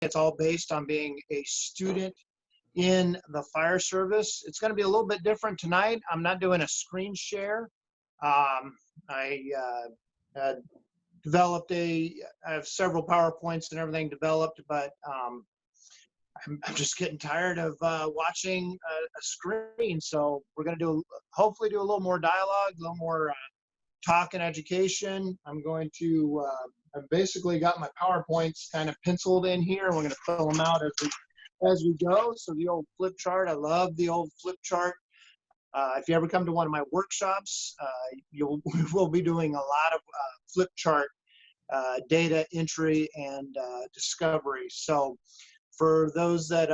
it's all based on being a student in the fire service. It's going to be a little bit different tonight. I'm not doing a screen share. I developed I have several PowerPoints and everything developed, but I'm just getting tired of watching a screen. So we're going to hopefully do a little more dialogue, a little more talk and education. I'm going to, I've basically got my PowerPoints kind of penciled in here. We're going to fill them out as we go. So the old flip chart, I love the old flip chart. If you ever come to one of my workshops, we'll be doing a lot of flip chart data entry and discovery. So for those that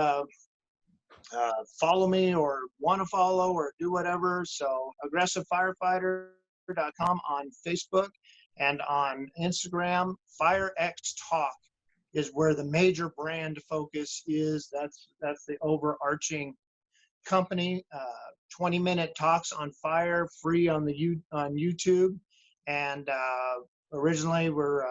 follow me or want to follow or do whatever, so aggressivefirefighter.com on Facebook and on Instagram. FireX Talk is where the major brand focus is. That's the overarching company. 20-minute talks on fire, free on YouTube. And originally we're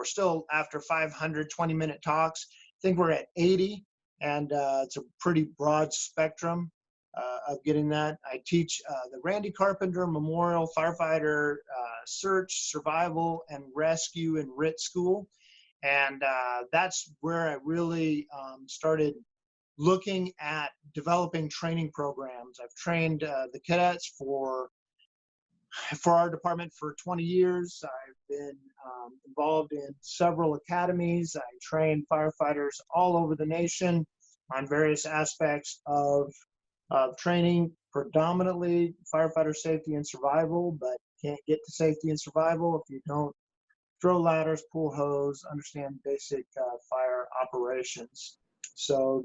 still after 500 20-minute talks. I think we're at 80, and it's a pretty broad spectrum of getting that. I teach the Randy Carpenter Memorial Firefighter Search, Survival, and Rescue and RIT School. And that's where I really started looking at developing training programs. I've trained the cadets for our department for 20 years. I've been involved in several academies. I train firefighters all over the nation on various aspects of training, predominantly firefighter safety and survival, but can't get to safety and survival if you don't throw ladders, pull hose, understand basic fire operations. So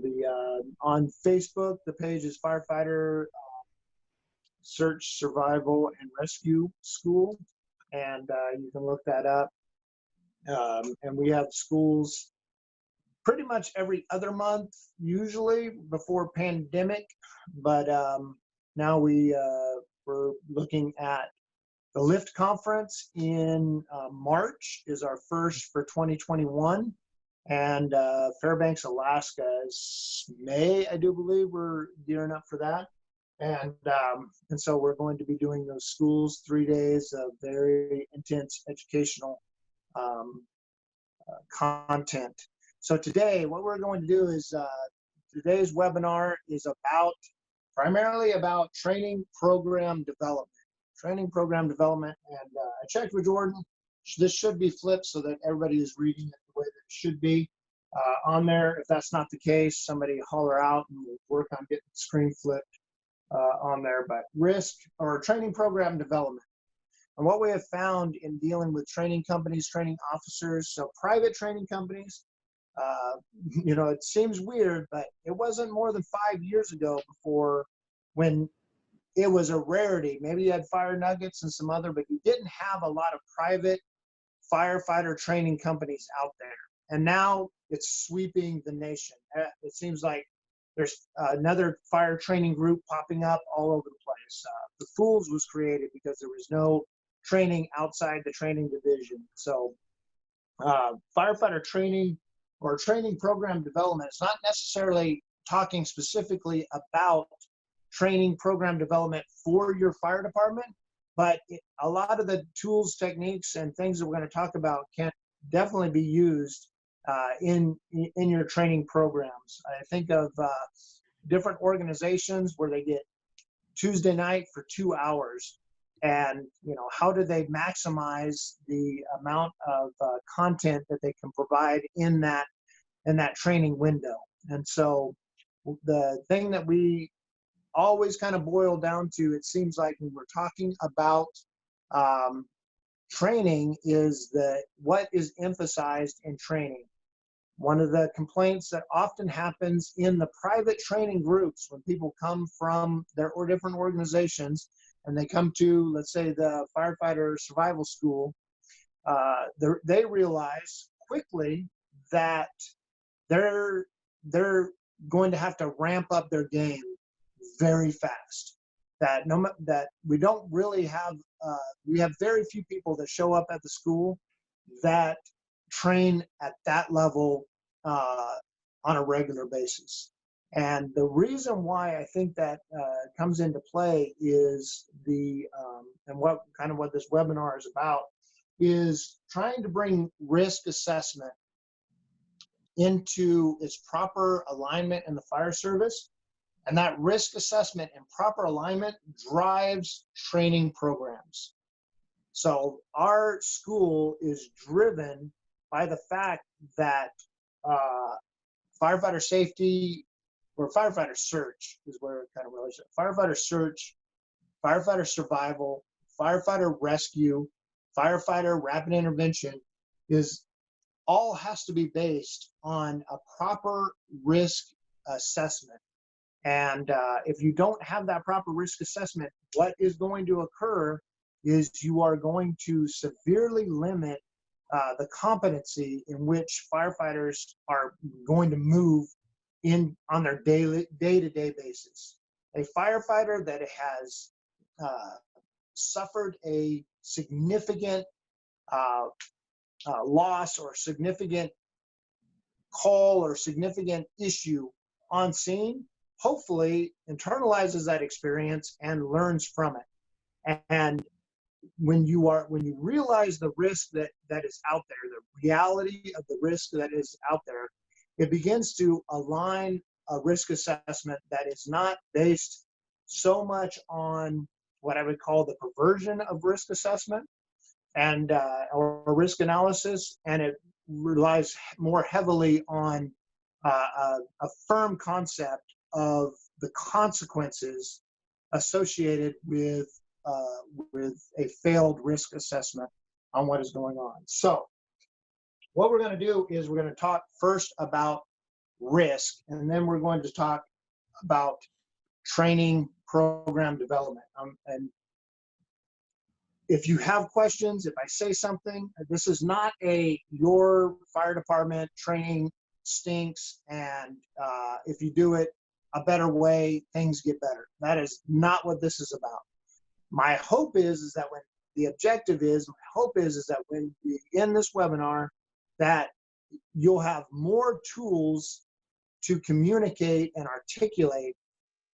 on Facebook, the page is Firefighter Search, Survival, and Rescue School, and you can look that up. And we have schools pretty much every other month, usually before pandemic, but now we're looking at the LIFT conference in March is our first for 2021. And Fairbanks, Alaska is May, I do believe. We're gearing up for that. And so we're going to be doing those schools, 3 days of very intense educational content. So today, what we're going to do is, today's webinar is primarily about training program development. And I checked with Jordan. This should be flipped so that everybody is reading it the way that it should be on there. If that's not the case, somebody holler out and we'll work on getting the screen flipped on there. But training program development. And what we have found in dealing with training companies, training officers, so private training companies, it seems weird, but it wasn't more than 5 years ago before when it was a rarity. Maybe you had Fire Nuggets and some other, but you didn't have a lot of private firefighter training companies out there. And now it's sweeping the nation. It seems like there's another fire training group popping up all over the place. The Fools was created because there was no training outside the training division. So firefighter training or training program development is not necessarily talking specifically about training program development for your fire department, but a lot of the tools, techniques, and things that we're going to talk about can definitely be used in your training programs. I think of different organizations where they get Tuesday night for 2 hours, and how do they maximize the amount of content that they can provide in that training window. And so the thing that we always kind of boil down to, it seems like when we're talking about training, is what is emphasized in training. One of the complaints that often happens in the private training groups when people come from their different organizations and they come to, let's say, the firefighter survival school, they realize quickly that they're going to have to ramp up their game very fast. That we don't really have, we have very few people that show up at the school that train at that level on a regular basis. And the reason why I think that comes into play is and what this webinar is about is trying to bring risk assessment into its proper alignment in the fire service. And that risk assessment and proper alignment drives training programs. So our school is driven by the fact that firefighter safety, or firefighter search is where it kind of relates. Firefighter search, firefighter survival, firefighter rescue, firefighter rapid intervention all has to be based on a proper risk assessment. And if you don't have that proper risk assessment, what is going to occur is you are going to severely limit the competency in which firefighters are going to move on their day-to-day basis. A firefighter that has suffered a significant loss or significant call or significant issue on scene, hopefully internalizes that experience and learns from it. And when you realize the risk that is out there, the reality of the risk that is out there, it begins to align a risk assessment that is not based so much on what I would call the perversion of risk assessment and or risk analysis, and it relies more heavily on a firm concept of the consequences associated with a failed risk assessment on what is going on. So what we're going to do is we're going to talk first about risk, and then we're going to talk about training program development. And if you have questions, if I say something, this is not your fire department training stinks, and if you do it a better way, things get better. That is not what this is about. My hope is that when the objective is, my hope is that when we end this webinar, that you'll have more tools to communicate and articulate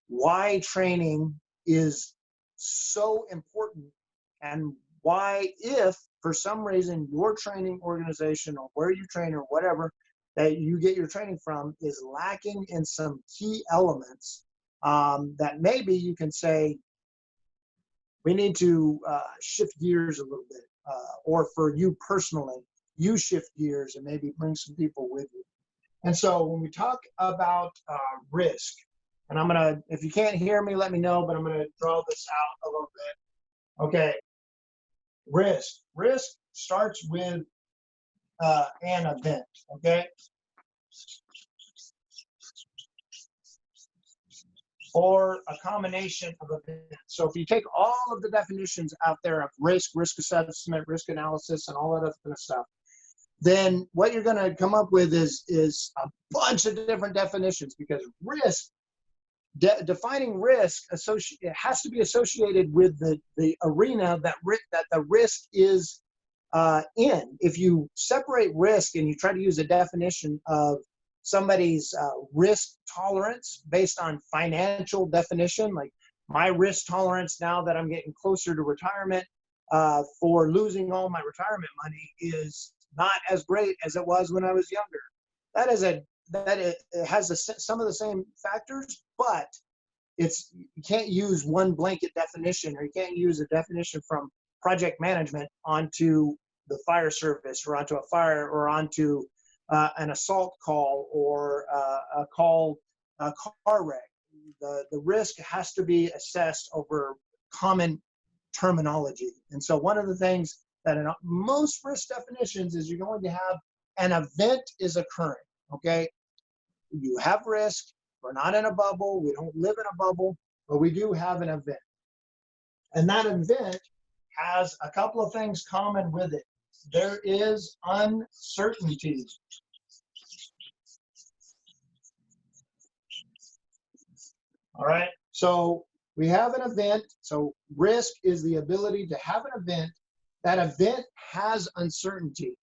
why training is so important, and why, if for some reason your training organization or where you train or whatever that you get your training from is lacking in some key elements, that maybe you can say, we need to shift gears a little bit, or for you personally, you shift gears and maybe bring some people with you. And so when we talk about risk, and I'm gonna, if you can't hear me, let me know, but I'm gonna draw this out a little bit. Okay, risk starts with an event, okay? Or a combination of events. So if you take all of the definitions out there of risk assessment, risk analysis, and all that other kind of stuff, then what you're going to come up with is a bunch of different definitions, because risk, defining risk, it has to be associated with the arena that the risk is in. If you separate risk and you try to use a definition of somebody's risk tolerance based on financial definition, like my risk tolerance now that I'm getting closer to retirement for losing all my retirement money is not as great as it was when I was younger. It has some of the same factors, but you can't use one blanket definition, or you can't use a definition from project management onto the fire service, or onto a fire, or onto an assault call, or a car wreck. The risk has to be assessed over common terminology. And so one of the things that in most risk definitions is you're going to have an event is occurring, okay? You have risk. We're not in a bubble. We don't live in a bubble, but we do have an event. And that event has a couple of things common with it. There is uncertainty. All right, so we have an event. So risk is the ability to have an event. That event has uncertainty.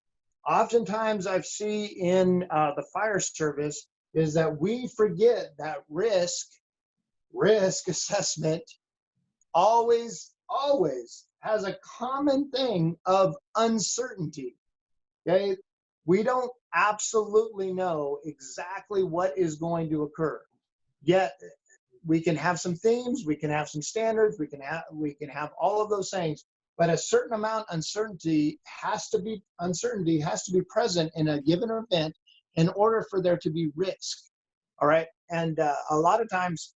Oftentimes I've seen in the fire service is that we forget that risk assessment always has a common thing of uncertainty. Okay, we don't absolutely know exactly what is going to occur. Yet we can have some themes, we can have some standards, we can have all of those things, but a certain amount uncertainty has to be present in a given event in order for there to be risk. All right, and a lot of times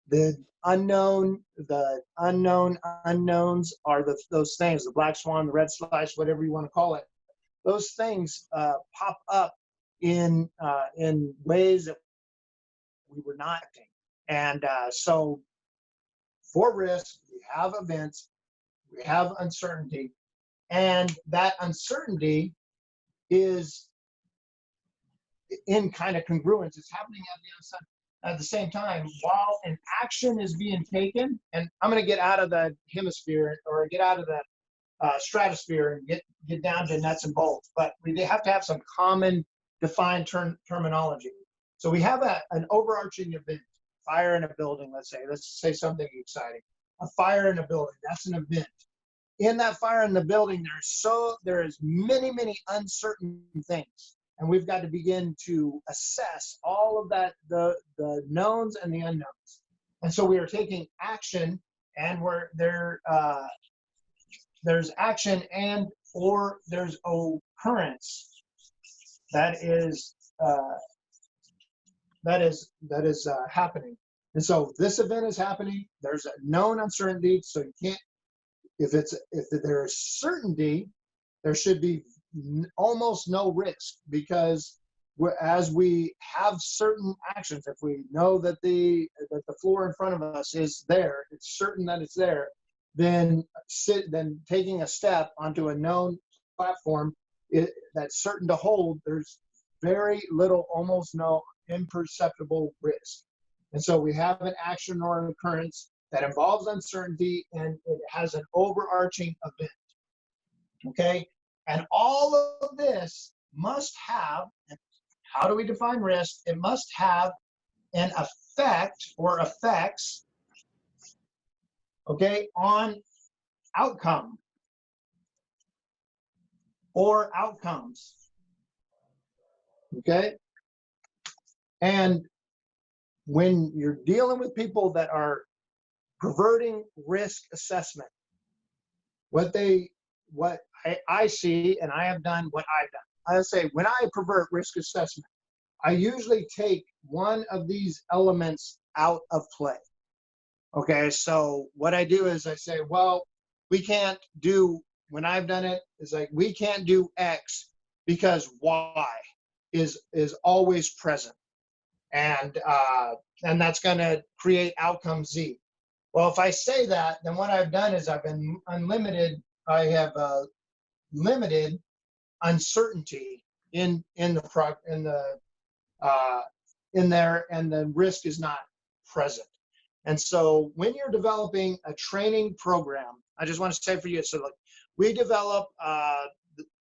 the unknown unknowns are those things, the black swan, the red slice, whatever you want to call it. Those things pop up in ways that we were not expecting. And so for risk, we have events, we have uncertainty, and that uncertainty is in kind of congruence. It's happening at the same time while an action is being taken. And I'm going to get out of the hemisphere or get out of the stratosphere and get down to nuts and bolts, but we have to have some common defined terminology. So we have an overarching event, fire in a building, let's say something exciting. A fire in a building, that's an event. In that fire in the building, there is many uncertain things. And we've got to begin to assess all of that, the knowns and the unknowns. And so we are taking action, and there's action or there's occurrence that is happening. And so this event is happening. There's a known uncertainty, so you can't. If there is certainty, there should be almost no risk, because as we have certain actions, if we know that the floor in front of us is there, it's certain that it's there, then taking a step onto a known platform that's certain to hold, there's very little, almost no imperceptible risk. And so we have an action or an occurrence that involves uncertainty, and it has an overarching event. Okay? And all of this must have, how do we define risk? It must have an effect or effects, okay, on outcome or outcomes. Okay? And when you're dealing with people that are perverting risk assessment, what I see, and I have done what I've done. I say, when I pervert risk assessment, I usually take one of these elements out of play. Okay, so what I do is I say, well, we can't do, when I've done it, it's like, we can't do X because Y is always present. And that's going to create outcome Z. Well, if I say that, then what I've done is I've been I have limited uncertainty in there, and the risk is not present. And so when you're developing a training program, I just want to say for you, so like we develop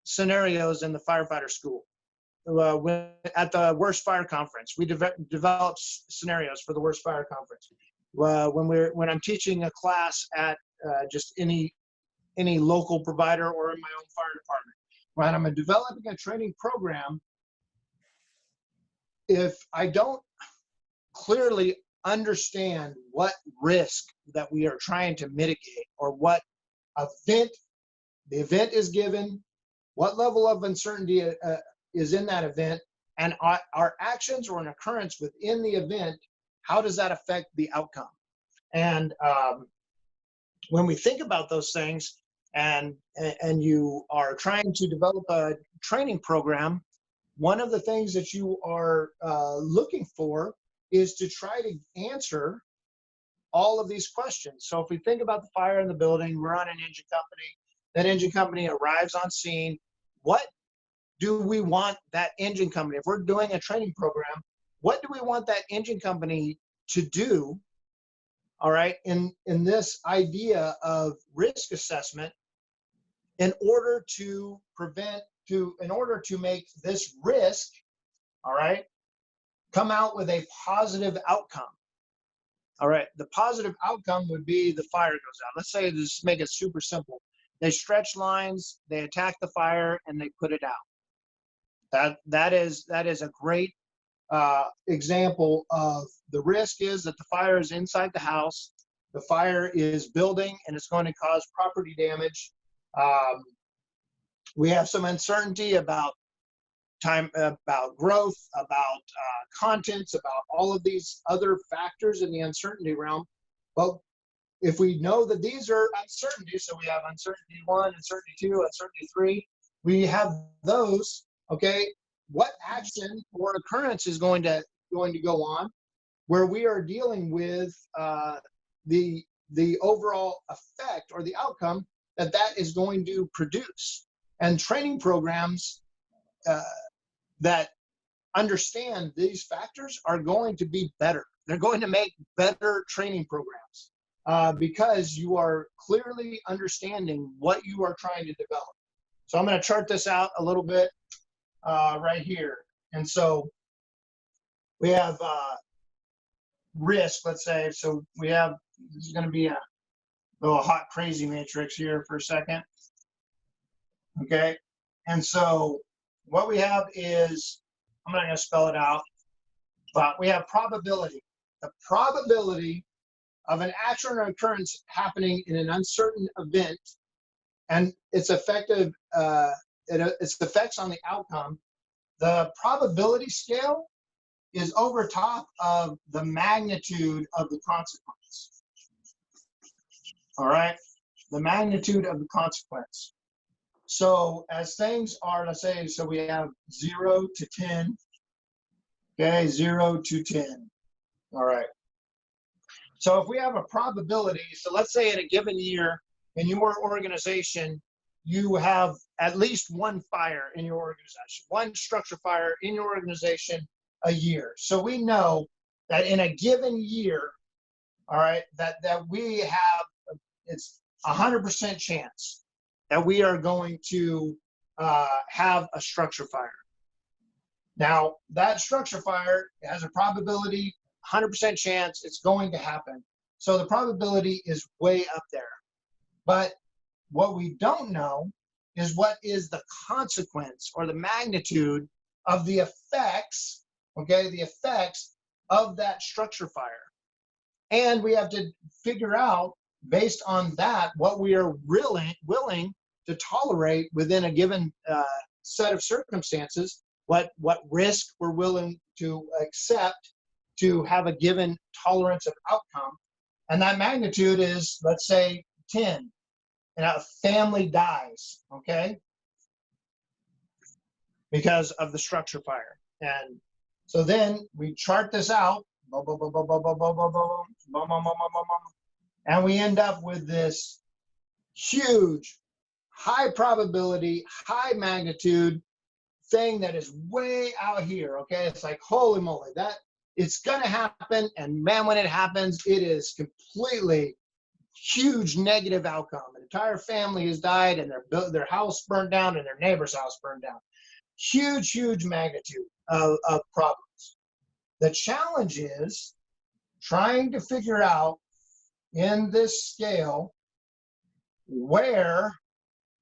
scenarios in the firefighter school. At the Worst Fire Conference, we develop scenarios for the Worst Fire Conference. When I'm teaching a class at just any local provider or in my own fire department, when I'm developing a training program, if I don't clearly understand what risk that we are trying to mitigate, or what the event is given, what level of uncertainty is in that event, and our actions or an occurrence within the event, how does that affect the outcome? And when we think about those things, and you are trying to develop a training program, one of the things that you are looking for is to try to answer all of these questions. So if we think about the fire in the building, we're on an engine company. That engine company arrives on scene. What do we want that engine company, if we're doing a training program, what do we want that engine company to do, all right, in this idea of risk assessment, in order to prevent in order to make this risk, all right, come out with a positive outcome. All right, the positive outcome would be the fire goes out. Let's say, just make it super simple. They stretch lines, they attack the fire, and they put it out. That is a great example of the risk is that the fire is inside the house, the fire is building, and it's going to cause property damage. We have some uncertainty about time, about growth, about contents, about all of these other factors in the uncertainty realm. But if we know that these are uncertainties, so we have uncertainty 1, uncertainty 2, uncertainty 3, we have those, okay, what action or occurrence is going to go on where we are dealing with the overall effect or the outcome that is going to produce. And training programs that understand these factors are going to be better. They're going to make better training programs because you are clearly understanding what you are trying to develop. So I'm going to chart this out a little bit right here. And so we have risk, let's say. So we have, this is going to be a little hot, crazy matrix here for a second. Okay. And so what we have is, I'm not going to spell it out, but we have probability. The probability of an action or occurrence happening in an uncertain event and its effective, its effects on the outcome. The probability scale is over top of the magnitude of the consequence. All right, the magnitude of the consequence. So as things are, let's say, so we have 0 to 10. Okay, 0 to 10. All right. So if we have a probability, so let's say in a given year in your organization, you have at least one fire in your organization, one structure fire in your organization a year. So we know that in a given year, all right, that we have, it's 100% chance that we are going to have a structure fire. Now, that structure fire has a probability, 100% chance it's going to happen. So the probability is way up there. But what we don't know is what is the consequence or the magnitude of the effects, okay, the effects of that structure fire. And we have to figure out, based on that, what we are really willing to tolerate within a given set of circumstances, what risk we're willing to accept to have a given tolerance of outcome. And that magnitude is, let's say, 10. And a family dies, okay, because of the structure fire. And so then we chart this out, and we end up with this huge, high probability, high magnitude thing that is way out here, okay? It's like, holy moly, that it's gonna happen, and man, when it happens, it is completely huge negative outcome. An entire family has died, and their house burned down, and their neighbor's house burned down. Huge magnitude of problems. The challenge is trying to figure out in this scale where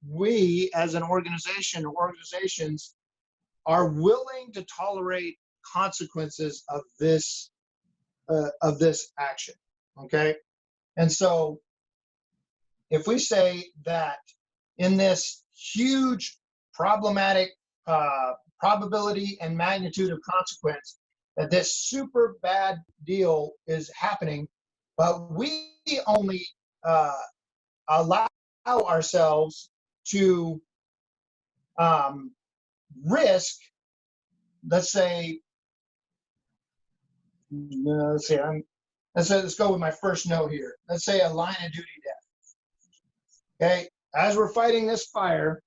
we as an organization or organizations are willing to tolerate consequences of this action, okay? And so if we say that in this huge problematic probability and magnitude of consequence, that this super bad deal is happening, but we only allow ourselves to risk, let's say, let's go with my first note here. Let's say a line of duty death. Okay, as we're fighting this fire,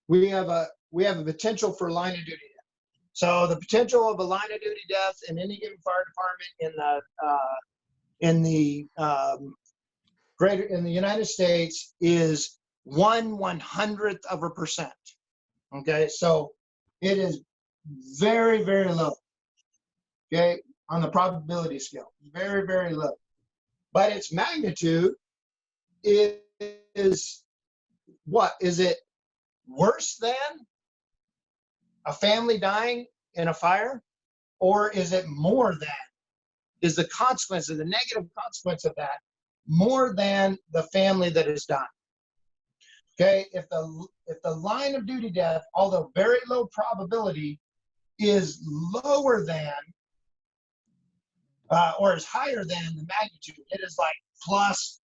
we have a potential for line of duty death. So the potential of a line of duty death in any given fire department in the United States is 1/100th of a percent. Okay, so it is very, very low. Okay, on the probability scale, very, very low. But its magnitude is what? Is it worse than a family dying in a fire? Or is it more than? Is the consequence of the negative consequence of that more than the family that is dying? Okay, if the line of duty death, although very low probability, is lower than or is higher than the magnitude, it is like plus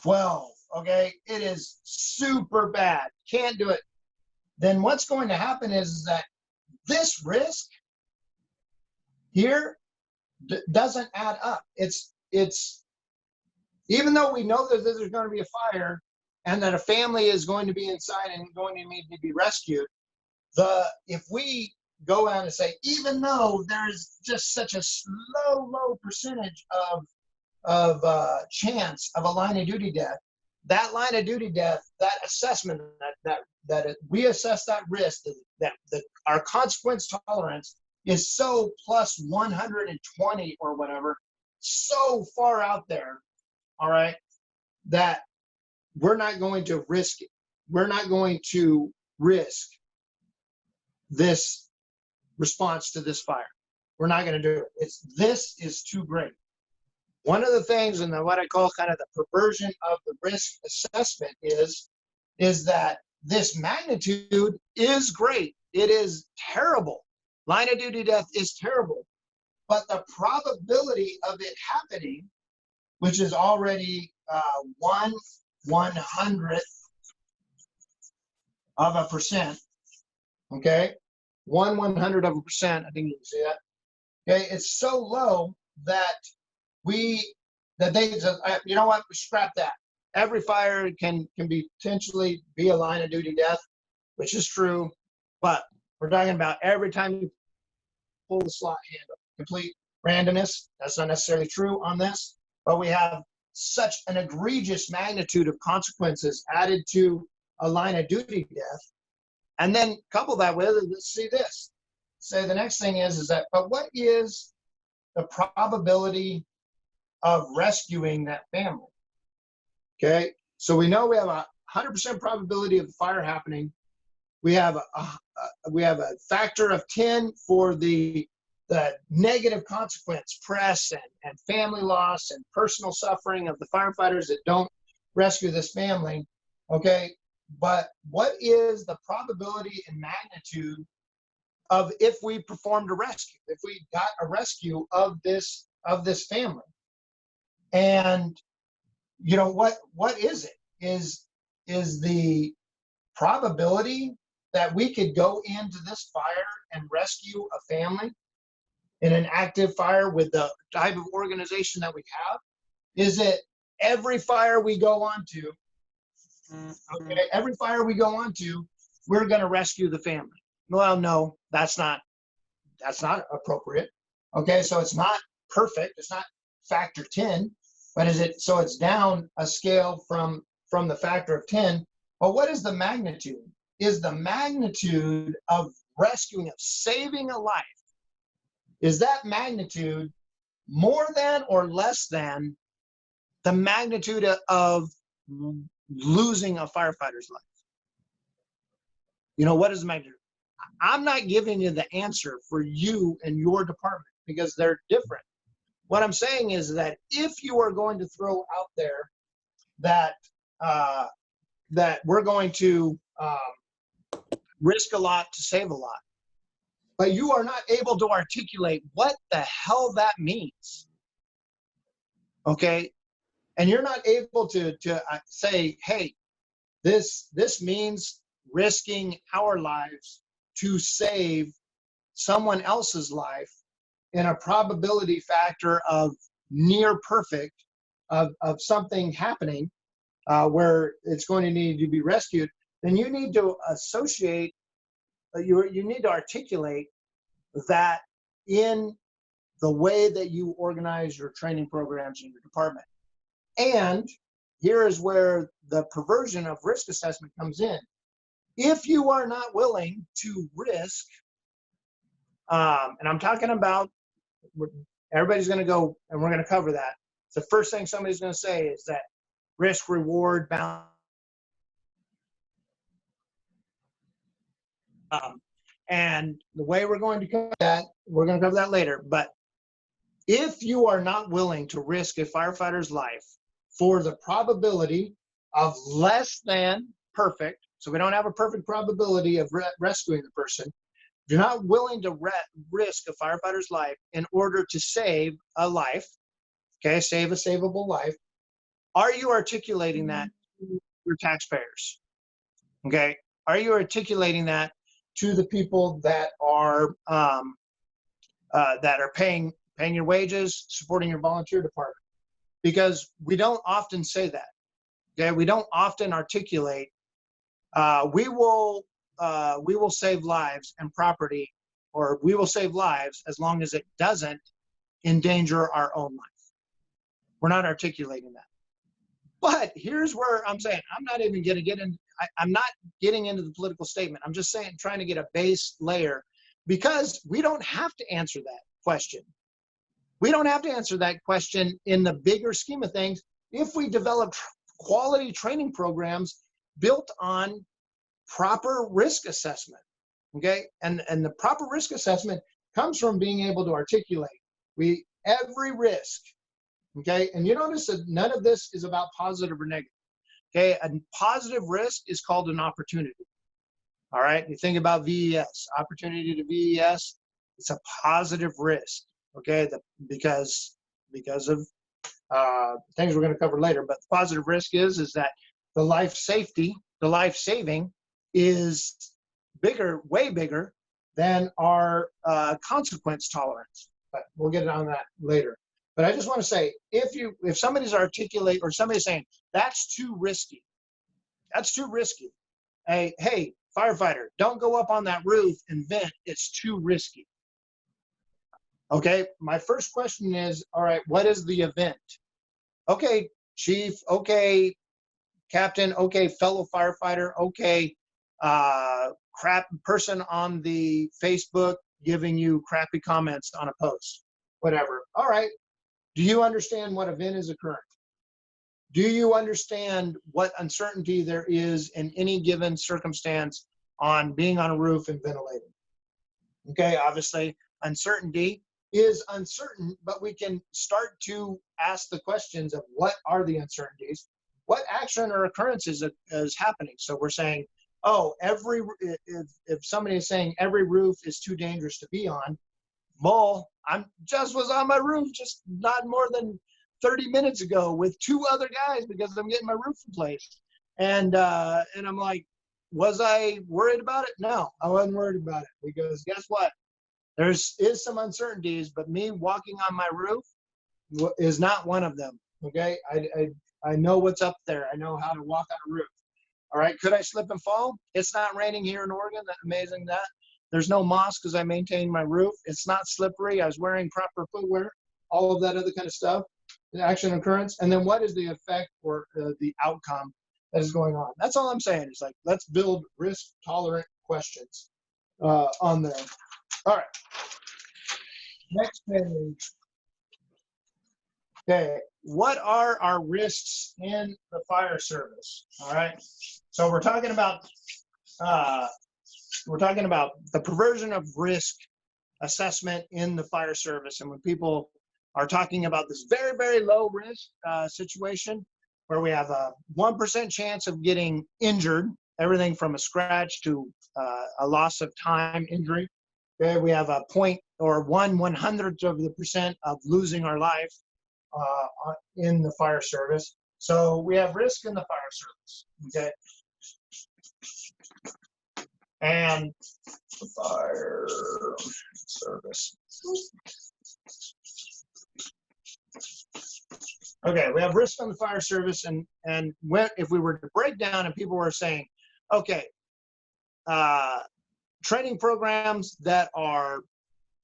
12. Okay, it is super bad. Can't do it. Then what's going to happen is that this risk here doesn't add up. It's even though we know that there's going to be a fire and that a family is going to be inside and going to need to be rescued, if we go out and say, even though there's just such a low percentage of chance of a line of duty death, that line of duty death, that assessment, that we assess that risk, that our consequence tolerance is so plus 120 or whatever, so far out there, all right, that we're not going to risk it. We're not going to risk this response to this fire. We're not going to do it. This is too great. One of the things, and what I call kind of the perversion of the risk assessment is that this magnitude is great. It is terrible. Line of duty death is terrible. But the probability of it happening, which is already 1/100th of a percent, okay? 1/100th of a percent, I think you can see that. Okay, it's so low that they said, you know what, scrap that. Every fire can be potentially be a line of duty death, which is true, but we're talking about every time you pull the slot handle. Complete randomness, that's not necessarily true on this, but we have such an egregious magnitude of consequences added to a line of duty death. And then couple that with, let's see this. So the next thing is that, but what is the probability of rescuing that family? Okay, so we know we have a 100% probability of the fire happening. We have a factor of 10 for the negative consequence, press and family loss and personal suffering of the firefighters that don't rescue this family. Okay, but what is the probability and magnitude of if we performed a rescue, if we got a rescue of this family? And you know what is it? Is the probability that we could go into this fire and rescue a family in an active fire with the type of organization that we have? Is it every fire we go on to, okay, every fire we go on to, we're going to rescue the family? Well, no, that's not appropriate. Okay, so it's not perfect. It's not factor 10, but so it's down a scale from the factor of 10. But what is the magnitude? Is the magnitude of rescuing, of saving a life, is that magnitude more than or less than the magnitude of losing a firefighter's life? You know, what is the magnitude? I'm not giving you the answer for you and your department because they're different. What I'm saying is that if you are going to throw out there that we're going to risk a lot to save a lot, but you are not able to articulate what the hell that means, okay? And you're not able to say, hey, this means risking our lives to save someone else's life in a probability factor of near perfect of something happening where it's going to need to be rescued, then you need to associate, you need to articulate that in the way that you organize your training programs in your department. And here is where the perversion of risk assessment comes in. if you are not willing to risk, and I'm talking about, everybody's going to go, and we're going to cover that. The first thing somebody's going to say is that risk reward balance. And the way we're going to cover that, we're going to cover that later. But if you are not willing to risk a firefighter's life for the probability of less than perfect, so we don't have a perfect probability of rescuing the person, if you're not willing to risk a firefighter's life in order to save a life, okay, save a savable life, are you articulating that to your taxpayers? Okay, are you articulating that to the people that are paying your wages, supporting your volunteer department? Because we don't often say that. Okay, we don't often articulate. We will save lives and property, or we will save lives as long as it doesn't endanger our own life. We're not articulating that. But here's where I'm saying I'm not even going to get in. I'm not getting into the political statement. I'm just saying, trying to get a base layer, because we don't have to answer that question. We don't have to answer that question in the bigger scheme of things if we develop quality training programs built on proper risk assessment. Okay, and the proper risk assessment comes from being able to articulate every risk. Okay, and you notice that none of this is about positive or negative. Okay, a positive risk is called an opportunity. All right, you think about VES, opportunity to VES, it's a positive risk. Okay, because of things we're going to cover later. But the positive risk is that the life safety, the life saving, is bigger, way bigger than our consequence tolerance. But we'll get on that later. But I just want to say, if somebody's articulate, or somebody's saying that's too risky, hey, firefighter, don't go up on that roof and vent. It's too risky. Okay, my first question is, all right, what is the event? Okay, chief, okay, captain, okay, fellow firefighter, okay, crap person on the Facebook giving you crappy comments on a post, whatever. All right, do you understand what event is occurring? Do you understand what uncertainty there is in any given circumstance on being on a roof and ventilating? Okay, obviously, uncertainty is uncertain, but we can start to ask the questions of what are the uncertainties, what action or occurrences is happening. So we're saying, oh, if somebody is saying every roof is too dangerous to be on, well, was on my roof just not more than 30 minutes ago with 2 other guys because I'm getting my roof replaced. And I'm like, was I worried about it? No, I wasn't worried about it, because guess what? There is some uncertainties, but me walking on my roof is not one of them. Okay, I know what's up there. I know how to walk on a roof. All right, could I slip and fall? It's not raining here in Oregon. That's amazing that. There's no moss because I maintain my roof. It's not slippery. I was wearing proper footwear, all of that other kind of stuff. The action occurrence, and then what is the effect or the outcome that is going on? That's all I'm saying. Is like, let's build risk tolerant questions on there. All right. Next page. Okay. What are our risks in the fire service? All right. So we're talking about the perversion of risk assessment in the fire service, and when people are talking about this very, very low risk situation where we have a 1% chance of getting injured, everything from a scratch to a loss of time injury. Okay, we have a 1/100th of the percent of losing our life in the fire service. So we have risk in the fire service. Okay, and the fire service. Okay, we have risk on the fire service, and if we were to break down and people were saying, okay, training programs that are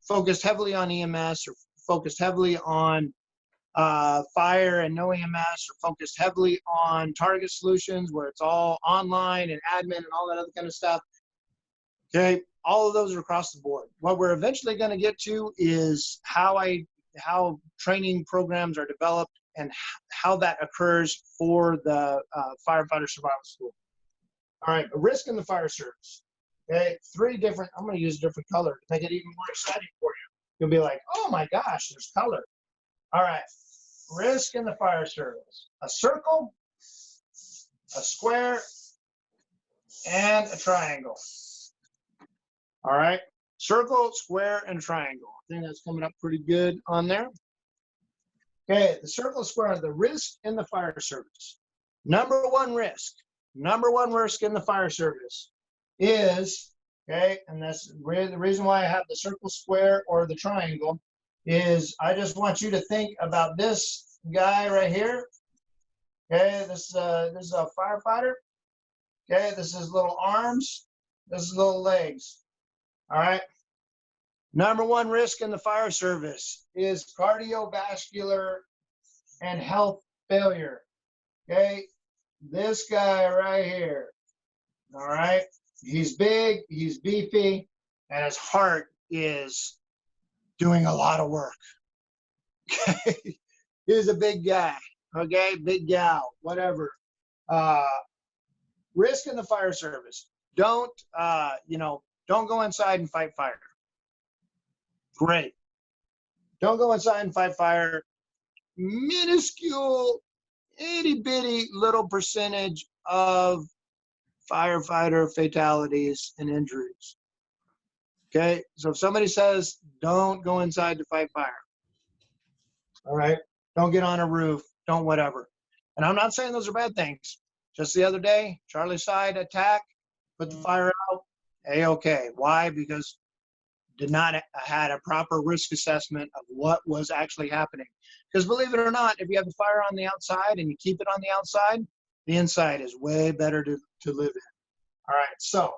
focused heavily on EMS or focused heavily on Fire and no EMS are focused heavily on target solutions where it's all online and admin and all that other kind of stuff. Okay, all of those are across the board. What we're eventually going to get to is how training programs are developed and how that occurs for the firefighter survival school. All right, a risk in the fire service. Okay, I'm going to use a different color to make it even more exciting for you. You'll be like, oh my gosh, there's color. All right, risk in the fire service. A circle, a square, and a triangle. All right, circle, square, and triangle. I think that's coming up pretty good on there. Okay, the circle, square, the risk in the fire service. Number one risk in the fire service is, okay, and that's the reason why I have the circle, square, or the triangle, is I just want you to think about this guy right here. Okay, this is a firefighter. Okay, this is little arms, this is little legs. All right. Number one risk in the fire service is cardiovascular and health failure. Okay, this guy right here. All right, he's big, he's beefy, and his heart is doing a lot of work. Okay, he's a big guy. Okay, big gal, whatever. Risk in the fire service. Don't go inside and fight fire. Great. Don't go inside and fight fire. Minuscule, itty bitty little percentage of firefighter fatalities and injuries. Okay, so if somebody says don't go inside to fight fire, all right, don't get on a roof, don't whatever. And I'm not saying those are bad things. Just the other day, Charlie side attack, put the fire out, A-okay. Why? Because did not had a proper risk assessment of what was actually happening. Because believe it or not, if you have the fire on the outside and you keep it on the outside, the inside is way better to live in. All right, so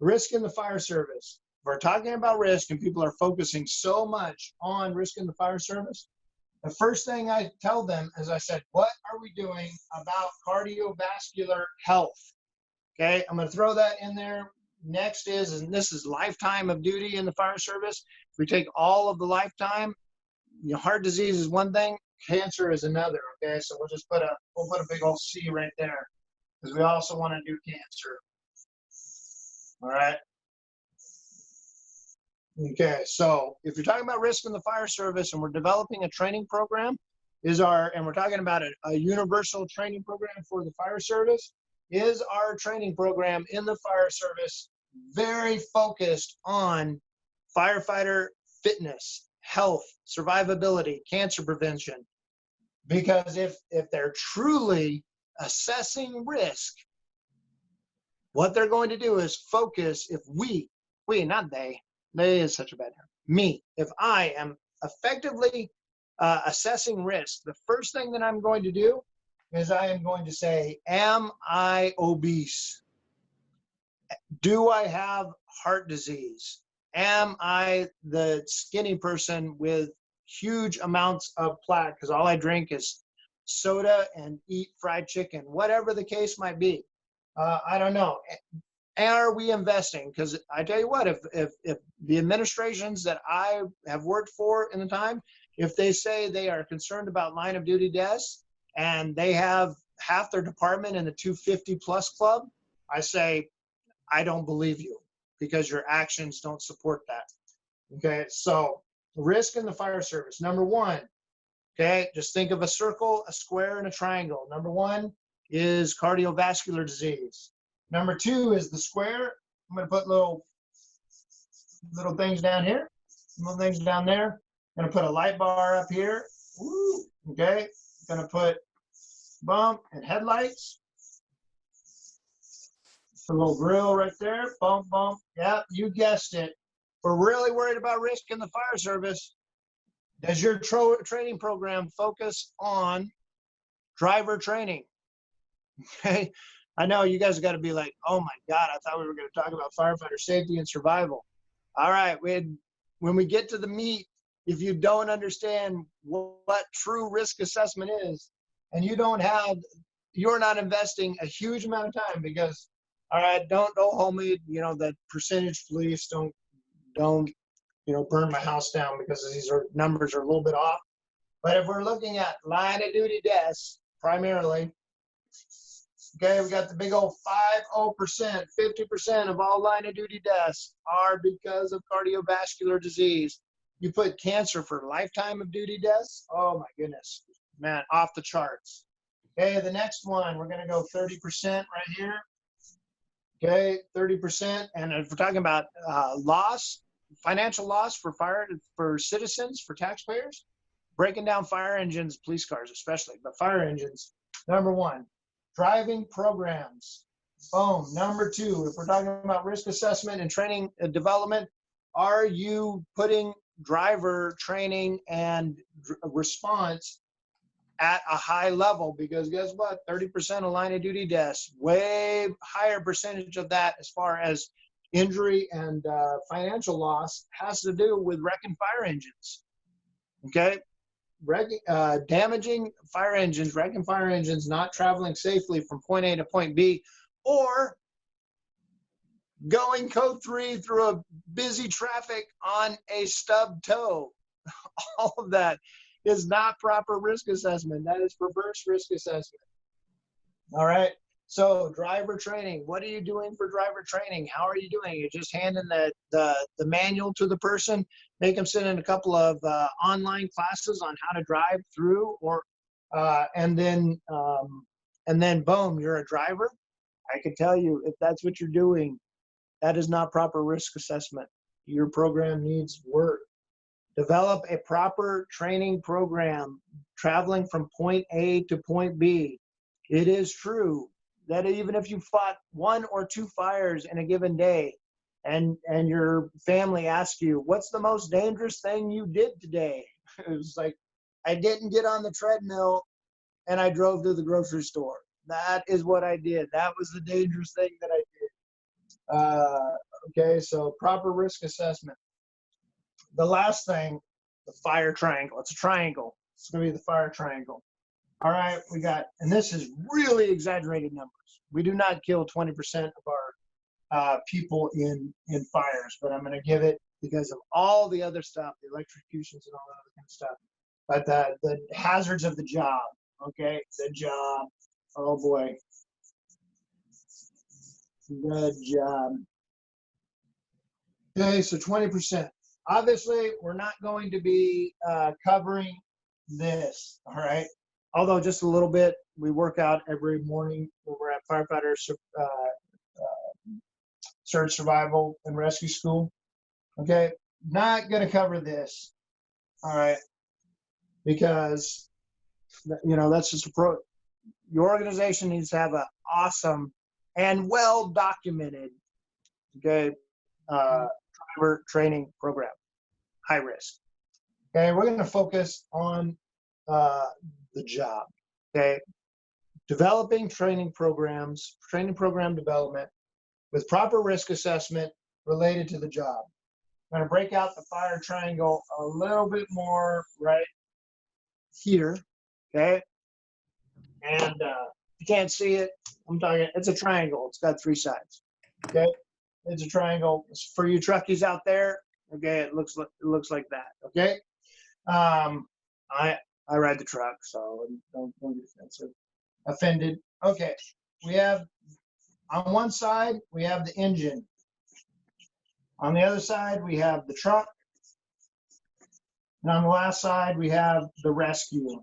risk in the fire service. If we're talking about risk and people are focusing so much on risk in the fire service, the first thing I tell them is I said, what are we doing about cardiovascular health? Okay, I'm going to throw that in there. Next and this is lifetime of duty in the fire service. If we take all of the lifetime, heart disease is one thing, cancer is another. Okay, so we'll put a big old C right there because we also want to do cancer. All right. Okay, so if you're talking about risk in the fire service and we're developing a training program, and we're talking about a universal training program for the fire service, is our training program in the fire service very focused on firefighter fitness, health, survivability, cancer prevention? Because if they're truly assessing risk, what they're going to do is focus. If we, not they is such a bad term, me, if I am effectively assessing risk, the first thing that I'm going to do is I am going to say, am I obese? Do I have heart disease? Am I the skinny person with huge amounts of plaque because all I drink is soda and eat fried chicken, whatever the case might be? I don't know. Are we investing? Because I tell you what, if the administrations that I have worked for in the time, if they say they are concerned about line of duty deaths and they have half their department in the 250 plus club, I say, I don't believe you because your actions don't support that. Okay, so risk in the fire service. Number one, okay, just think of a circle, a square, and a triangle. Number one is cardiovascular disease. Number two is the square. I'm going to put little things down here, little things down there. I'm going to put a light bar up here. Woo, okay, I'm going to put bump and headlights. A little grill right there. Bump, bump. Yeah, you guessed it. We're really worried about risk in the fire service. Does your training program focus on driver training? Okay. I know you guys got to be like, oh my God, I thought we were going to talk about firefighter safety and survival. All right. When we get to the meat, if you don't understand what true risk assessment is, and you're not investing a huge amount of time because, all right, don't hold me, that percentage police don't, burn my house down because these numbers are a little bit off. But if we're looking at line of duty deaths primarily, okay, we got the big old 50%, 50% of all line of duty deaths are because of cardiovascular disease. You put cancer for lifetime of duty deaths, oh my goodness, man, off the charts. Okay, the next one, we're going to go 30% right here. Okay, 30%. And if we're talking about financial loss for citizens, for taxpayers, breaking down fire engines, police cars especially, but fire engines, number one. Driving programs, boom. Number two, if we're talking about risk assessment and training and development, are you putting driver training and response at a high level? Because guess what? 30% of line of duty deaths, way higher percentage of that as far as injury and financial loss has to do with wrecking fire engines. Okay? Damaging fire engines, wrecking fire engines, not traveling safely from point A to point B, or going code 3 through a busy traffic on a stub toe. All of that is not proper risk assessment. That is reverse risk assessment. All right. So driver training, what are you doing for driver training? How are you doing? You're just handing the manual to the person, make them sit in a couple of online classes on how to drive through, or and then boom, you're a driver. I can tell you, if that's what you're doing, that is not proper risk assessment. Your program needs work. Develop a proper training program, traveling from point A to point B. It is true that even if you fought 1 or 2 fires in a given day, and your family asks you, what's the most dangerous thing you did today? It was like, I didn't get on the treadmill and I drove to the grocery store. That is what I did. That was the dangerous thing that I did. Okay, so proper risk assessment. The last thing, the fire triangle. It's a triangle. It's going to be the fire triangle. All right, we got, and this is really exaggerated numbers. We do not kill 20% of our people in fires, but I'm going to give it because of all the other stuff, the electrocutions and all that other kind of stuff. But the hazards of the job, okay, the job. Oh boy, the job. Okay, so 20%. Obviously, we're not going to be covering this, all right? Although just a little bit, we work out every morning when we're at Firefighter Search, Survival, and Rescue School. Okay, not going to cover this, all right? Because, that's just your organization needs to have an awesome and well-documented, okay, driver training program, high risk. Okay, we're going to focus on the job. Okay, developing training programs, training program development with proper risk assessment related to the job. I'm going to break out the fire triangle a little bit more right here. Okay, and you can't see it. It's a triangle. It's got 3 sides. Okay, it's a triangle. For you truckies out there, okay, it looks like that. Okay, I ride the truck, so don't get offended. Okay, we have on one side we have the engine. On the other side we have the truck, and on the last side we have the rescue.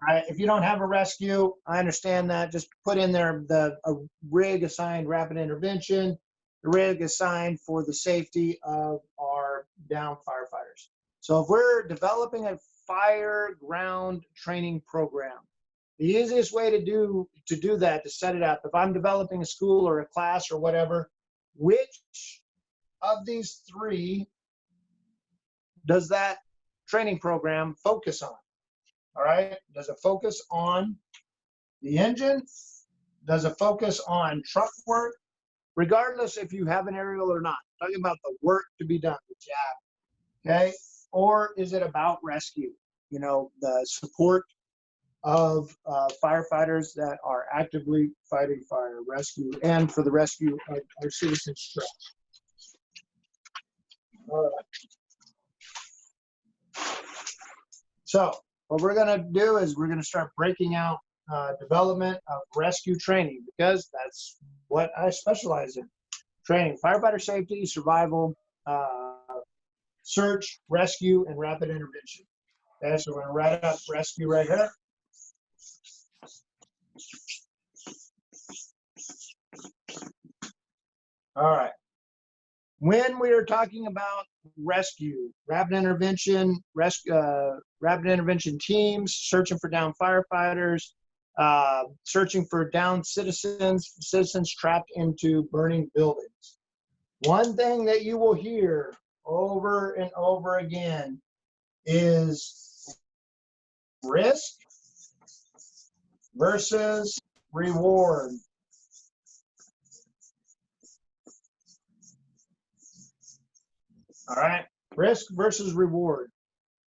Right? If you don't have a rescue, I understand that. Just put in there a rig assigned rapid intervention, the rig assigned for the safety of our downed firefighters. So if we're developing a fire ground training program, the easiest way to do that, to set it up, if I'm developing a school or a class or whatever, which of these 3 does that training program focus on? All right, does it focus on the engine? Does it focus on truck work? Regardless if you have an aerial or not, I'm talking about the work to be done, the job. okay? Or is it about rescue? You know, the support of firefighters that are actively fighting fire, rescue, and for the rescue of our citizens' trust. All right. So what we're going to do is we're going to start breaking out development of rescue training, because that's what I specialize in. Training, firefighter safety, survival, search, rescue, and rapid intervention. Okay, so we're going to write up rescue right here. All right. When we are talking about rescue, rapid intervention, rapid intervention teams, searching for downed firefighters, searching for downed citizens trapped into burning buildings. One thing that you will hear over and over again is risk versus reward. All right, risk versus reward.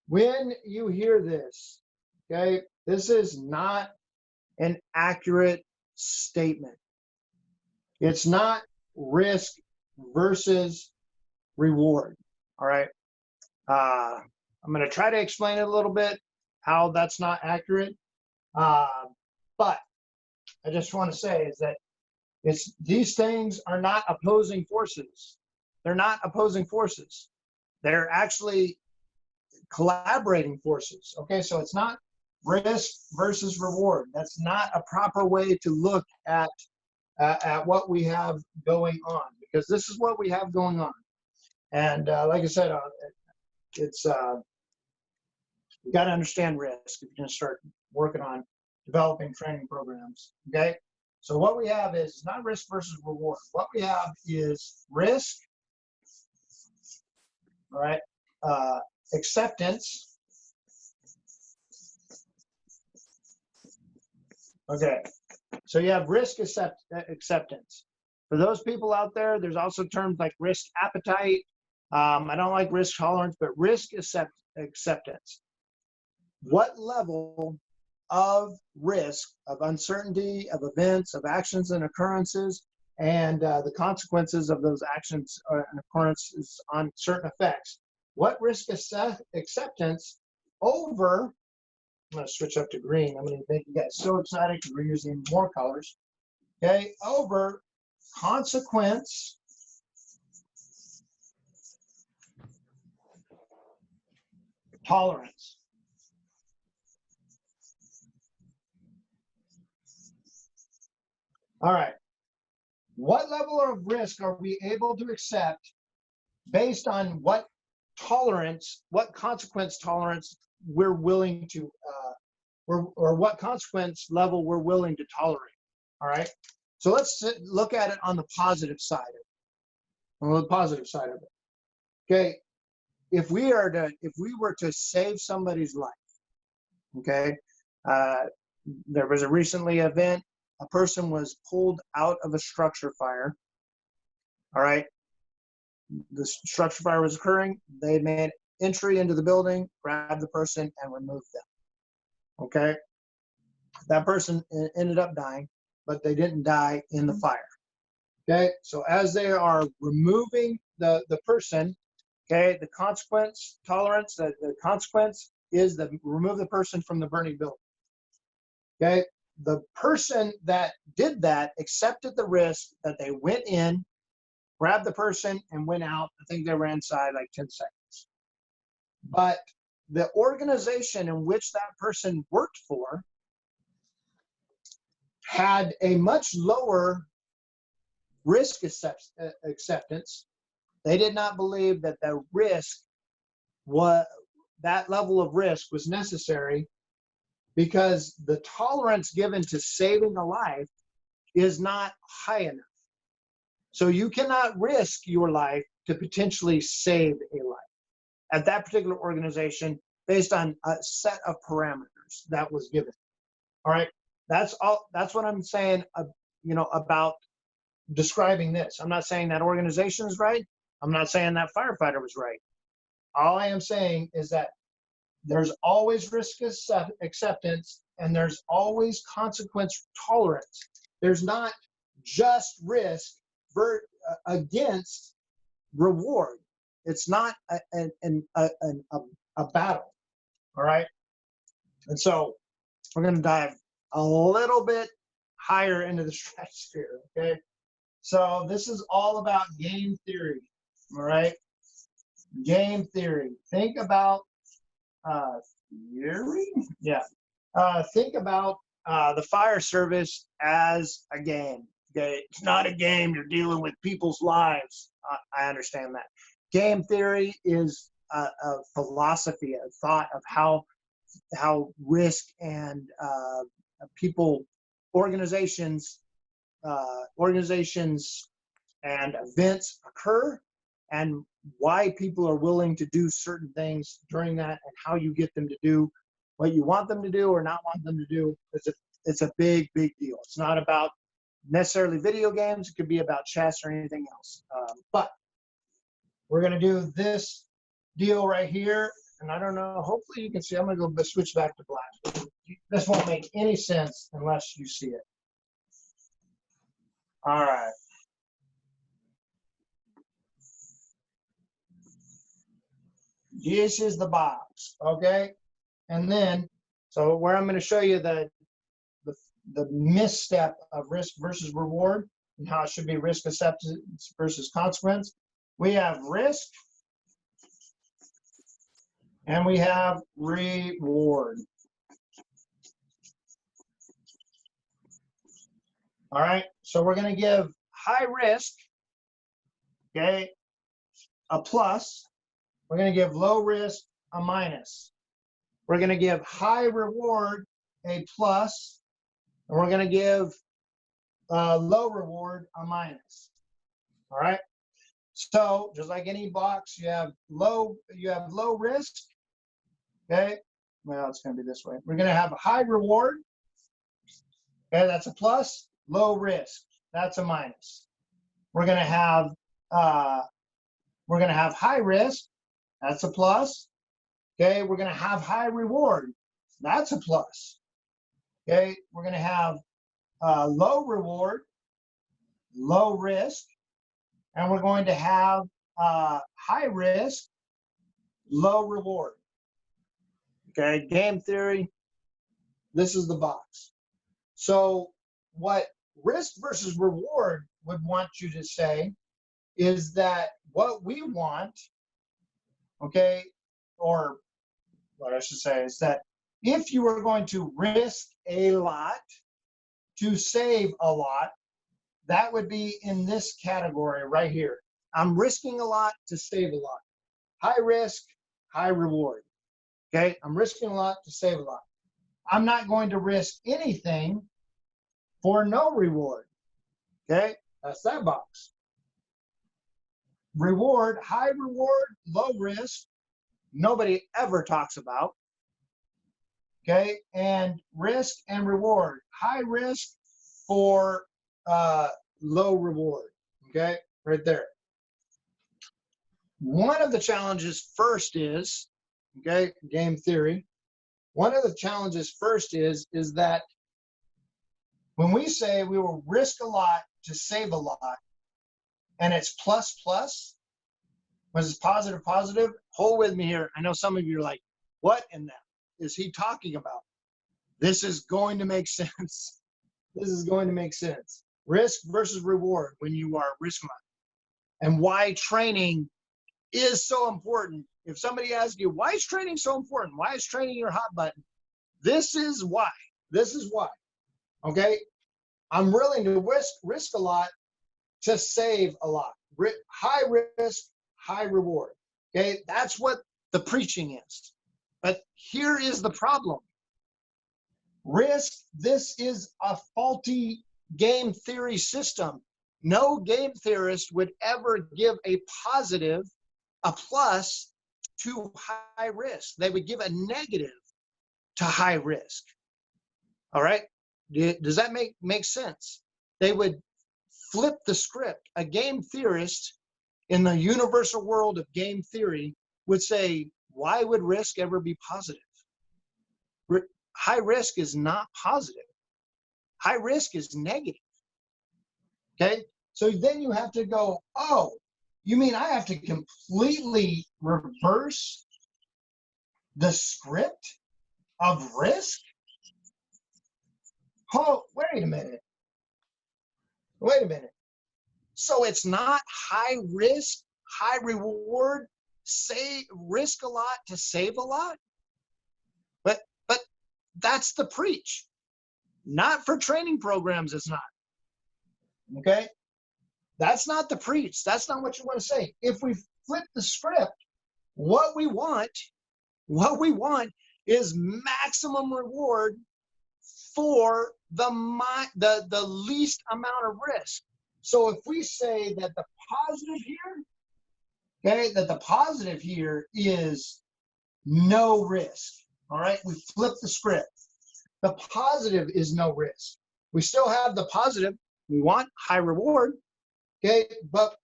When you hear this, okay, this is not an accurate statement. It's not risk versus reward. All right. I'm going to try to explain it a little bit how that's not accurate. But I just want to say is that these things are not opposing forces. They're not opposing forces. They're actually collaborating forces. Okay, so it's not risk versus reward. That's not a proper way to look at what we have going on, because this is what we have going on. And like I said, it's you got to understand risk if you're going to start working on developing training programs. Okay, so what we have is not risk versus reward. What we have is risk, all right, acceptance. Okay, so you have risk acceptance. For those people out there, there's also terms like risk appetite. I don't like risk tolerance, but risk acceptance. What level of risk, of uncertainty, of events, of actions and occurrences, and the consequences of those actions and occurrences on certain effects? What risk acceptance over, I'm going to switch up to green. I'm going to make you guys so excited because we're using more colors. Okay, over consequence tolerance. All right. What level of risk are we able to accept based on what tolerance, what consequence tolerance we're willing to, or what consequence level we're willing to tolerate? All right. So let's look at it on the positive side of it. On the positive side of it. Okay. If we were to save somebody's life, okay, there was a recently event. A person was pulled out of a structure fire. All right. The structure fire was occurring. They made entry into the building, grabbed the person, and removed them. Okay. That person ended up dying, but they didn't die in the fire. Okay. So as they are removing the person, okay, the consequence tolerance, the consequence is to remove the person from the burning building. Okay. The person that did that accepted the risk that they went in, grabbed the person, and went out. I think they were inside like 10 seconds. But the organization in which that person worked for had a much lower risk acceptance. They did not believe that the risk that level of risk was necessary, because the tolerance given to saving a life is not high enough. So you cannot risk your life to potentially save a life at that particular organization based on a set of parameters that was given. All right, that's all. That's what I'm saying. About describing this. I'm not saying that organization is right. I'm not saying that firefighter was right. All I am saying is that there's always risk acceptance and there's always consequence tolerance. There's not just risk against reward. It's not a battle. All right. And so we're going to dive a little bit higher into the stratosphere. Okay. So this is all about game theory. All right. Game theory. Think about theory. Yeah. Think about the fire service as a game. Okay. It's not a game. You're dealing with people's lives. I understand that. Game theory is a philosophy, a thought of how risk and people, organizations and events occur, and why people are willing to do certain things during that, and how you get them to do what you want them to do or not want them to do. It's a big deal. It's not about necessarily video games. It could be about chess or anything else. But we're going to do this deal right here. And I don't know, hopefully you can see. I'm going to go switch back to black. This won't make any sense unless you see it. All right. This is the box, okay? And then, so where I'm going to show you the misstep of risk versus reward and how it should be risk acceptance versus consequence. We have risk and we have reward. All right, so we're going to give high risk, okay, a plus. We're going to give low risk a minus. We're going to give high reward a plus, and we're going to give low reward a minus. All right. So just like any box, you have low risk. Okay. Well, it's going to be this way. We're going to have a high reward. Okay, that's a plus. Low risk, that's a minus. We're going to have high risk. That's a plus. Okay, we're going to have high reward. That's a plus. Okay, we're going to have low reward, low risk, and we're going to have high risk, low reward. Okay, game theory, this is the box. So what risk versus reward would want you to say is that what we want, okay, or what I should say is that if you are going to risk a lot to save a lot, that would be in this category right here. I'm risking a lot to save a lot. High risk, high reward. Okay, I'm risking a lot to save a lot. I'm not going to risk anything for no reward. Okay, that's that box. Reward, high reward, low risk, nobody ever talks about. Okay, and risk and reward, high risk for low reward. Okay, right there. One of the challenges first is, okay, game theory. One of the challenges first is that when we say we will risk a lot to save a lot, and it's plus plus, when it's positive positive, hold with me here. I know some of you are like, what in that is he talking about? This is going to make sense. This is going to make sense. Risk versus reward when you are risking, and why training is so important. If somebody asks you, why is training so important? Why is training your hot button? This is why. This is why. Okay? I'm willing to risk a lot to save a lot. High risk, high reward. Okay? That's what the preaching is. But here is the problem. Risk, this is a faulty game theory system. No game theorist would ever give a positive, a plus to high risk. They would give a negative to high risk. All right? Does that make sense? They would flip the script. A game theorist in the universal world of game theory would say, why would risk ever be positive? High risk is not positive. High risk is negative. Okay. So then you have to go, oh, you mean I have to completely reverse the script of risk? Oh, wait a minute. Wait a minute. So it's not high risk, high reward, say risk a lot to save a lot? But that's the preach. Not for training programs, it's not. Okay? That's not the preach. That's not what you want to say. If we flip the script, what we want is maximum reward for the least amount of risk. So if we say that the positive here, okay, that the positive here is no risk. All right, we flip the script. The positive is no risk. We still have the positive. We want high reward, okay, but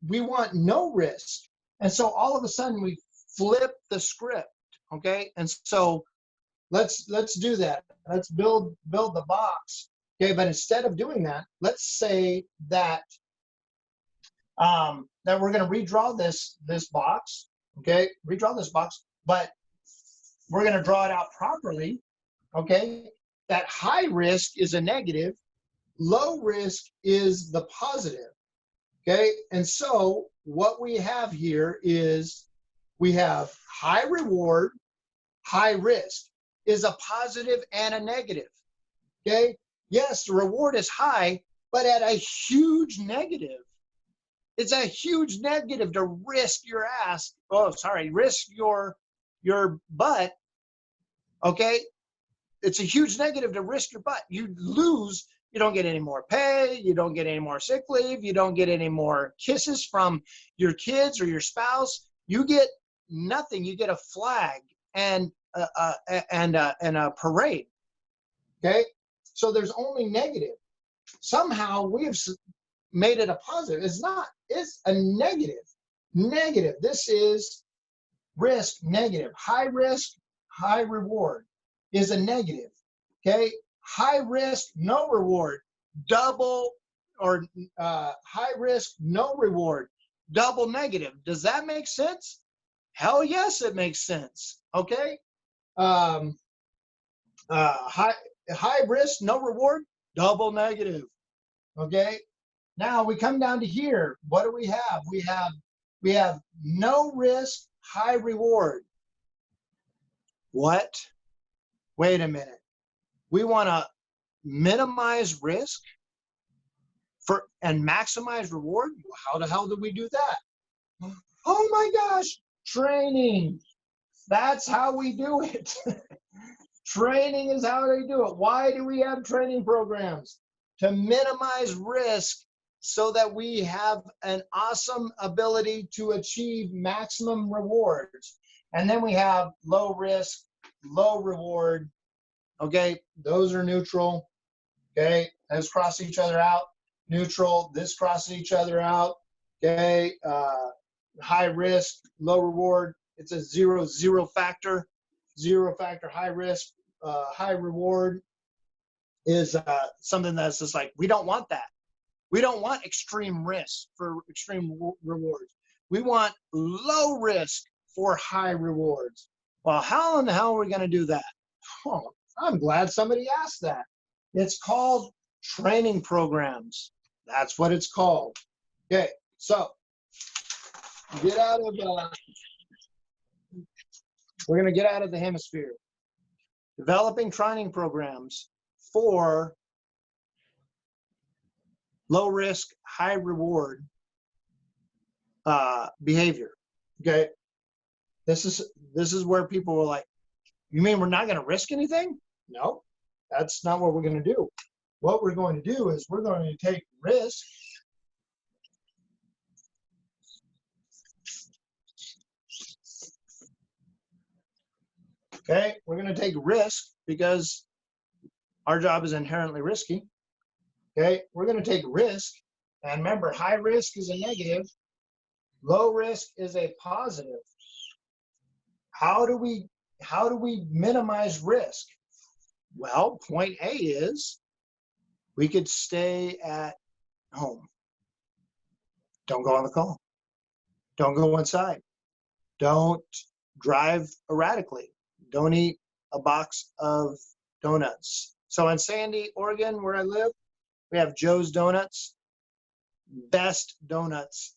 we want no risk. And so all of a sudden we flip the script, okay? And so let's do that. Let's build the box, okay? But instead of doing that, let's say that that we're going to redraw this box, okay? Redraw this box, but we're going to draw it out properly, okay? That high risk is a negative, low risk is the positive, okay? And so what we have here is we have high reward, high risk is a positive and a negative, okay? Yes, the reward is high, but at a huge negative. It's a huge negative to risk your ass. Oh, sorry, risk your butt, okay? It's a huge negative to risk your butt. You lose, you don't get any more pay, you don't get any more sick leave, you don't get any more kisses from your kids or your spouse. You get nothing. You get a flag and a parade. Okay, so there's only negative. Somehow we have made it a positive. It's not. It's a negative. Negative. This is risk. Negative. High risk, high reward is a negative. Okay, high risk, no reward, double, or high risk, no reward, double negative. Does that make sense? Hell yes, it makes sense. Okay. High risk, no reward, double negative. Okay. Now we come down to here. What do we have? We have no risk, high reward. What? Wait a minute. We want to minimize risk and maximize reward. How the hell do we do that? Oh my gosh, training. That's how we do it. Training is how they do it. Why do we have training programs? To minimize risk so that we have an awesome ability to achieve maximum rewards. And then we have low risk, low reward. Okay, those are neutral. Okay, those cross each other out. Neutral, this crosses each other out. Okay, high risk, low reward. It's a zero factor. Zero factor, high risk, high reward is something that's just like, we don't want that. We don't want extreme risk for extreme rewards. We want low risk for high rewards. Well, how in the hell are we going to do that? Oh, I'm glad somebody asked that. It's called training programs. That's what it's called. Okay, so get out of we're going to get out of the hemisphere. Developing training programs for low risk, high reward behavior. Okay, this is where people were like, you mean we're not going to risk anything? No, that's not what we're going to do. What we're going to do is we're going to take risk. Okay, we're going to take risk because our job is inherently risky. Okay, we're going to take risk. And remember, high risk is a negative. Low risk is a positive. how do we minimize risk? Well, point A is we could stay at home. Don't go on the call. Don't go inside. Don't drive erratically. Don't eat a box of donuts. So in Sandy, Oregon, where I live, we have Joe's Donuts, best donuts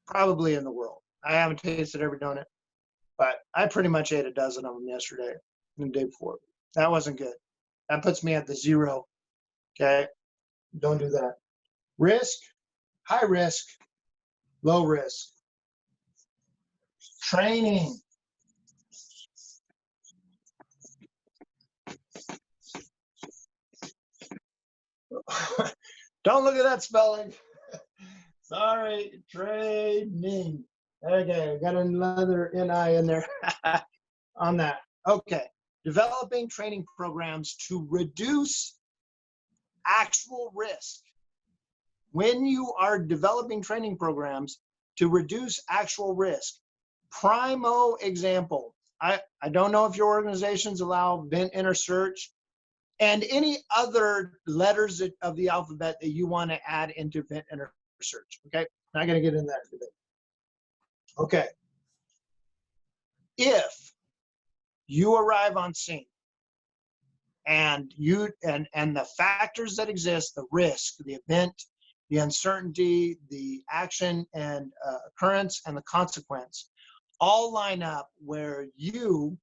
probably in the world. I haven't tasted every donut, but I pretty much ate a dozen of them yesterday and the day before. That wasn't good. That puts me at the 0. Okay. Don't do that. Risk, high risk, low risk. Training. Don't look at that spelling. Sorry, training. Okay, got another NI in there on that. Okay, developing training programs to reduce actual risk. When you are developing training programs to reduce actual risk, primo example, I don't know if your organizations allow vent, enter, search, and any other letters of the alphabet that you want to add into vent, enter, search. Okay, not going to get into that today. Okay, if you arrive on scene and the factors that exist, the risk, the event, the uncertainty, the action and occurrence, and the consequence all line up where you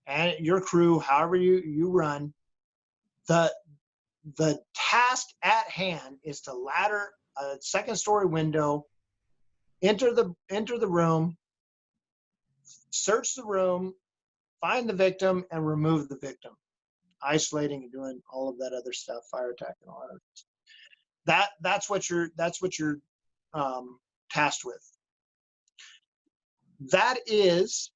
and your crew, however you run, the task at hand is to ladder a second-story window, enter the room, search the room, find the victim, and remove the victim, isolating and doing all of that other stuff, fire attack and all that. That's what you're tasked with. That is,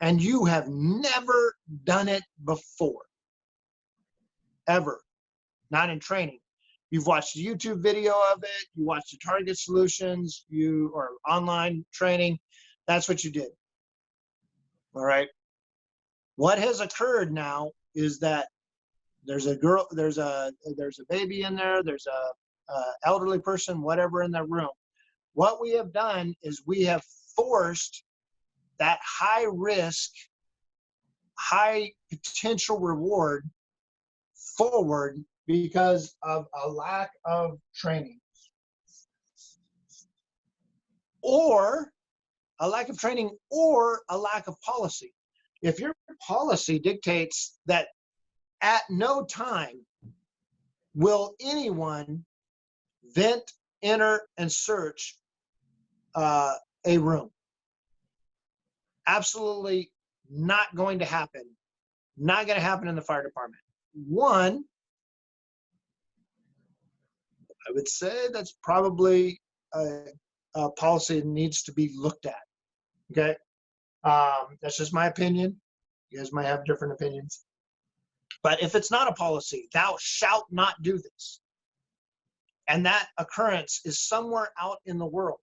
and you have never done it before, ever, not in training. You've watched a YouTube video of it, you watched the Target Solutions, or online training. That's what you did. All right. What has occurred now is that there's a girl, there's a baby in there, there's a elderly person, whatever, in that room. What we have done is we have forced that high risk, high potential reward forward because of a lack of training, or a lack of training, or a lack of policy. If your policy dictates that at no time will anyone vent, enter, and search a room, absolutely not going to happen. Not going to happen in the fire department. One, I would say that's probably a policy that needs to be looked at. Okay, that's just my opinion. You guys might have different opinions. But if it's not a policy, thou shalt not do this, and that occurrence is somewhere out in the world,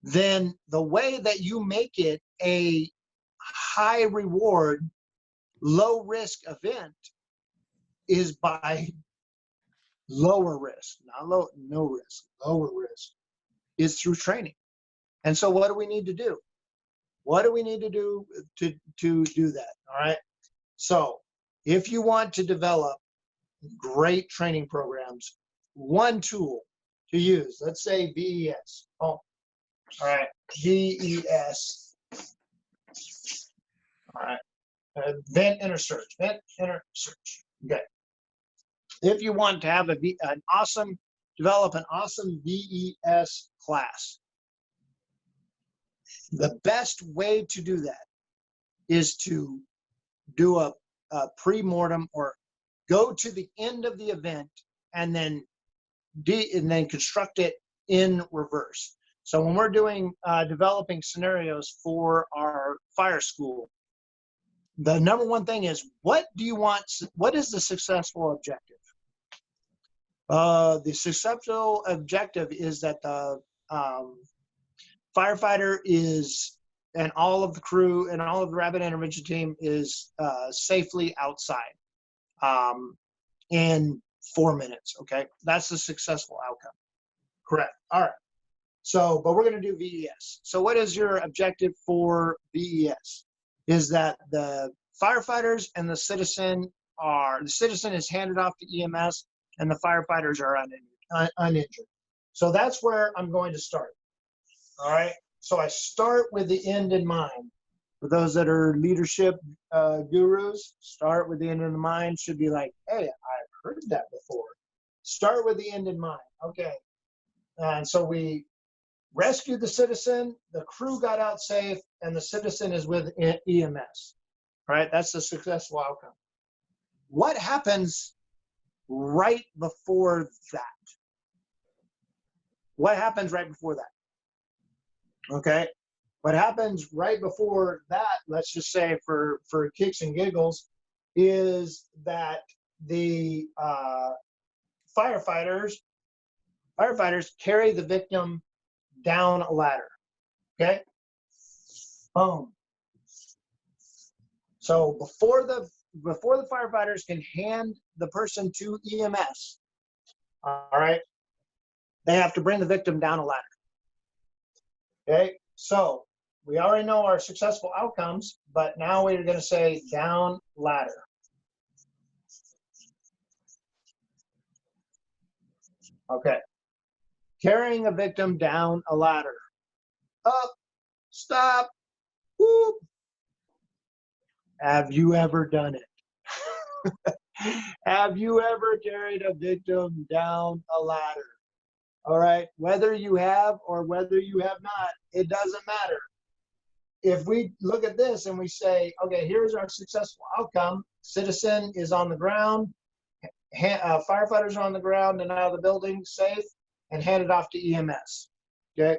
then the way that you make it a high reward, low risk event is by lower risk, not no risk, lower risk, is through training. And so what do we need to do? What do we need to do to do that? All right. So if you want to develop great training programs, one tool to use, let's say VES. Oh, all right, VES. All right, vent, enter, search, vent, enter, search. Okay. If you want to have develop an awesome VES class, the best way to do that is to do a pre-mortem, or go to the end of the event and then construct it in reverse. So when we're doing developing scenarios for our fire school, the number one thing is, what do you want? What is the successful objective? The successful objective is that the firefighter is and all of the crew and all of the rapid intervention team is safely outside in 4 minutes. Okay, that's a successful outcome. Correct. All right. So, but we're going to do VES. So what is your objective for VES? Is that the firefighters and the citizen is handed off to EMS and the firefighters are uninjured. So that's where I'm going to start. All right. So I start with the end in mind. For those that are leadership gurus, start with the end in mind. Should be like, hey, I've heard that before. Start with the end in mind. Okay. And so we rescued the citizen, the crew got out safe, and the citizen is with EMS. All right, that's the successful outcome. What happens right before that? What happens right before that? Okay, what happens right before that, let's just say for kicks and giggles, is that the firefighters carry the victim down a ladder. Okay, boom. So before the firefighters can hand the person to EMS, all right, they have to bring the victim down a ladder. Okay, so we already know our successful outcomes, but now we're going to say down ladder. Okay, carrying a victim down a ladder. Up, stop, whoop. Have you ever done it? Have you ever carried a victim down a ladder? All right, whether you have or whether you have not, it doesn't matter. If we look at this and we say, okay, here's our successful outcome. Citizen is on the ground, firefighters are on the ground and out of the building, safe, and handed off to EMS. Okay,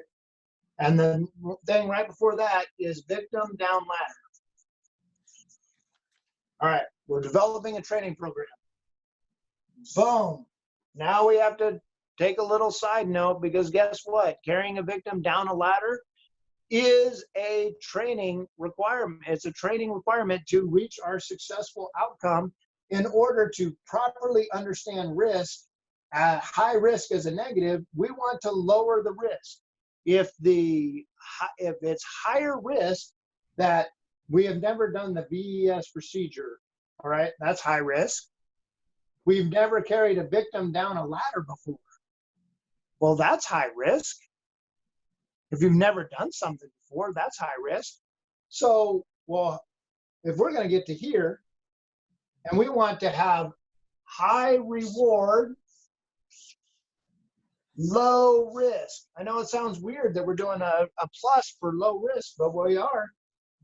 and the thing right before that is victim down ladder. All right, we're developing a training program. Boom. Now we have to take a little side note, because guess what? Carrying a victim down a ladder is a training requirement. It's a training requirement to reach our successful outcome. In order to properly understand risk, high risk is a negative, we want to lower the risk. If it's higher risk that we have never done the VES procedure, all right, that's high risk. We've never carried a victim down a ladder before. Well, that's high risk. If you've never done something before, that's high risk. So, well, if we're going to get to here and we want to have high reward, low risk. I know it sounds weird that we're doing a plus for low risk, but we are.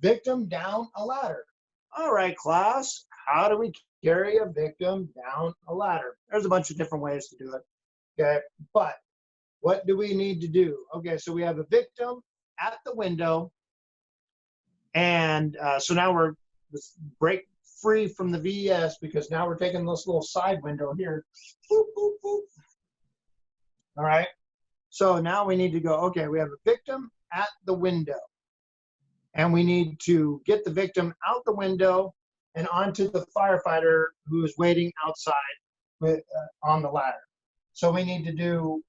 Victim down a ladder. All right, class, how do we carry a victim down a ladder? There's a bunch of different ways to do it. Okay, but what do we need to do? Okay, so we have a victim at the window, and so now let's break free from the VES, because now we're taking this little side window here. Boop, boop, boop. All right, so now we need to go, okay, we have a victim at the window, and we need to get the victim out the window and onto the firefighter who is waiting outside on the ladder. So we need to do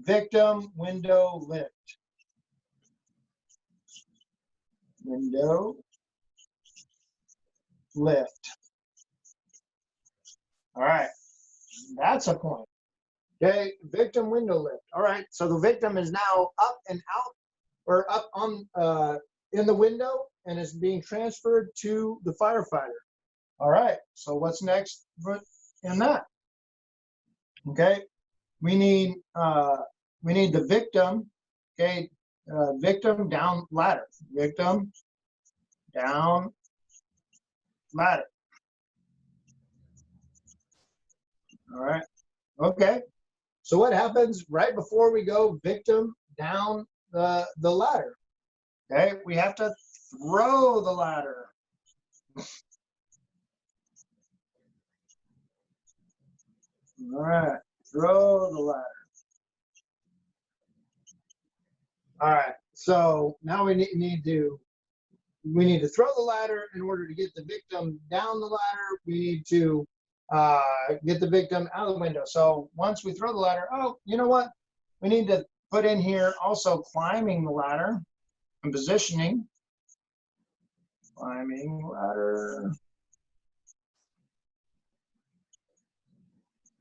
victim window lift. Window lift. All right, that's a point. Okay, victim window lift. All right, so the victim is now up and out, or up on in the window, and is being transferred to the firefighter. All right, so what's next in that? Okay, we need the victim. Okay, victim down ladder. Victim down ladder. All right. Okay. So what happens right before we go victim down the ladder? Okay, we have to throw the ladder. All right, throw the ladder. All right, so now we need to we need to throw the ladder in order to get the victim down the ladder. We need to get the victim out of the window. So once we throw the ladder, oh, you know what? We need to put in here also climbing the ladder and positioning. Climbing ladder.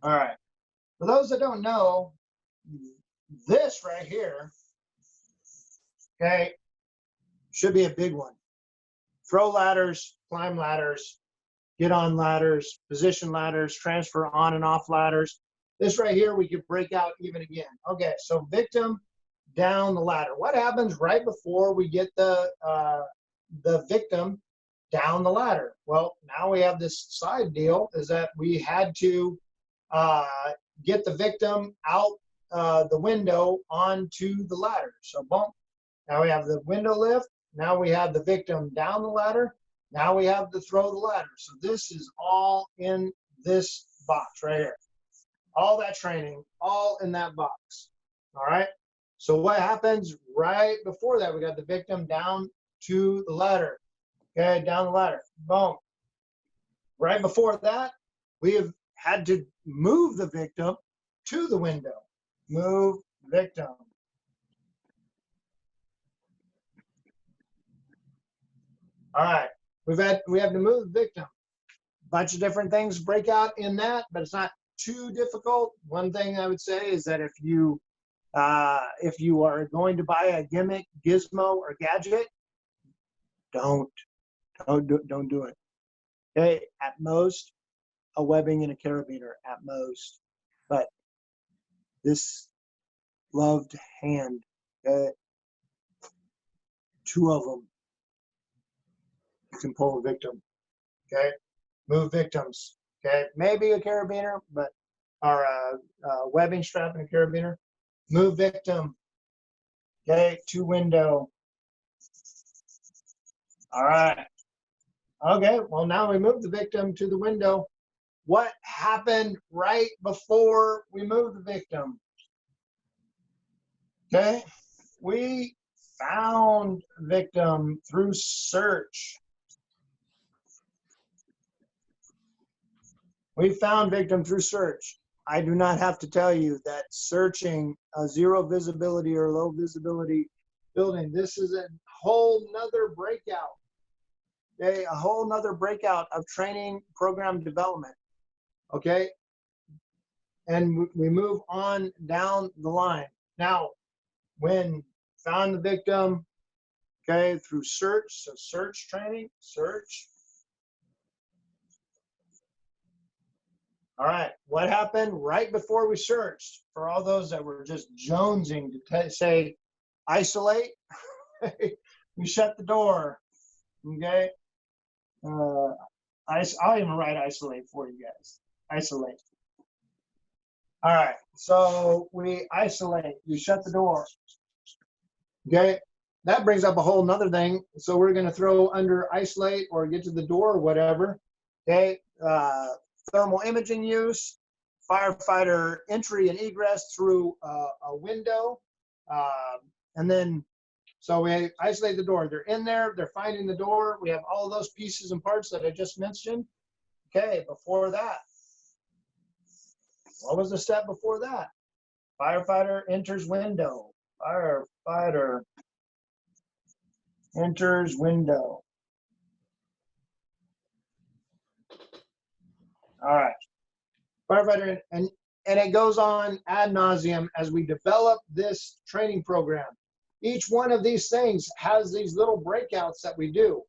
All right. For those that don't know, this right here, okay, should be a big one. Throw ladders, climb ladders, get on ladders, position ladders, transfer on and off ladders. This right here, we could break out even again. Okay, so victim down the ladder. What happens right before we get the victim down the ladder? Well, now we have this side deal is that we had to get the victim out the window onto the ladder. So boom, now we have the window lift. Now we have the victim down the ladder. Now we have to throw the ladder. So this is all in this box right here. All that training, all in that box. All right. So what happens right before that? We got the victim down to the ladder. Okay, down the ladder. Boom. Right before that, we have had to move the victim to the window. Move victim. All right. We have to move the victim. Bunch of different things break out in that, but it's not too difficult. One thing I would say is that if you are going to buy a gimmick, gizmo, or gadget, don't do it. Okay, at most a webbing and a carabiner at most, but this gloved hand, okay, 2 of them, you can pull a victim. Okay, move victims. Okay, maybe a carabiner, but or a webbing strap and a carabiner. Move victim. Okay, to window. All right. Okay, well, now we move the victim to the window. What happened right before we moved the victim? Okay, we found victim through search. We found victim through search. I do not have to tell you that searching a 0 visibility or low visibility building, this is a whole nother breakout. Okay, a whole nother breakout of training program development. Okay, and we move on down the line. Now, when found the victim, okay, through search, so search training, search. All right, what happened right before we searched? For all those that were just jonesing to say isolate, we shut the door, okay? I'll even write isolate for you guys. Isolate. All right, so we isolate, you shut the door. Okay, that brings up a whole nother thing. So we're gonna throw under isolate or get to the door or whatever. Okay, thermal imaging use, firefighter entry and egress through a window. And then, so we isolate the door. They're in there, they're finding the door. We have all of those pieces and parts that I just mentioned. Okay, before that, what was the step before that? Firefighter enters window. Firefighter enters window. All right. Firefighter, and it goes on ad nauseum as we develop this training program. Each one of these things has these little breakouts that we do.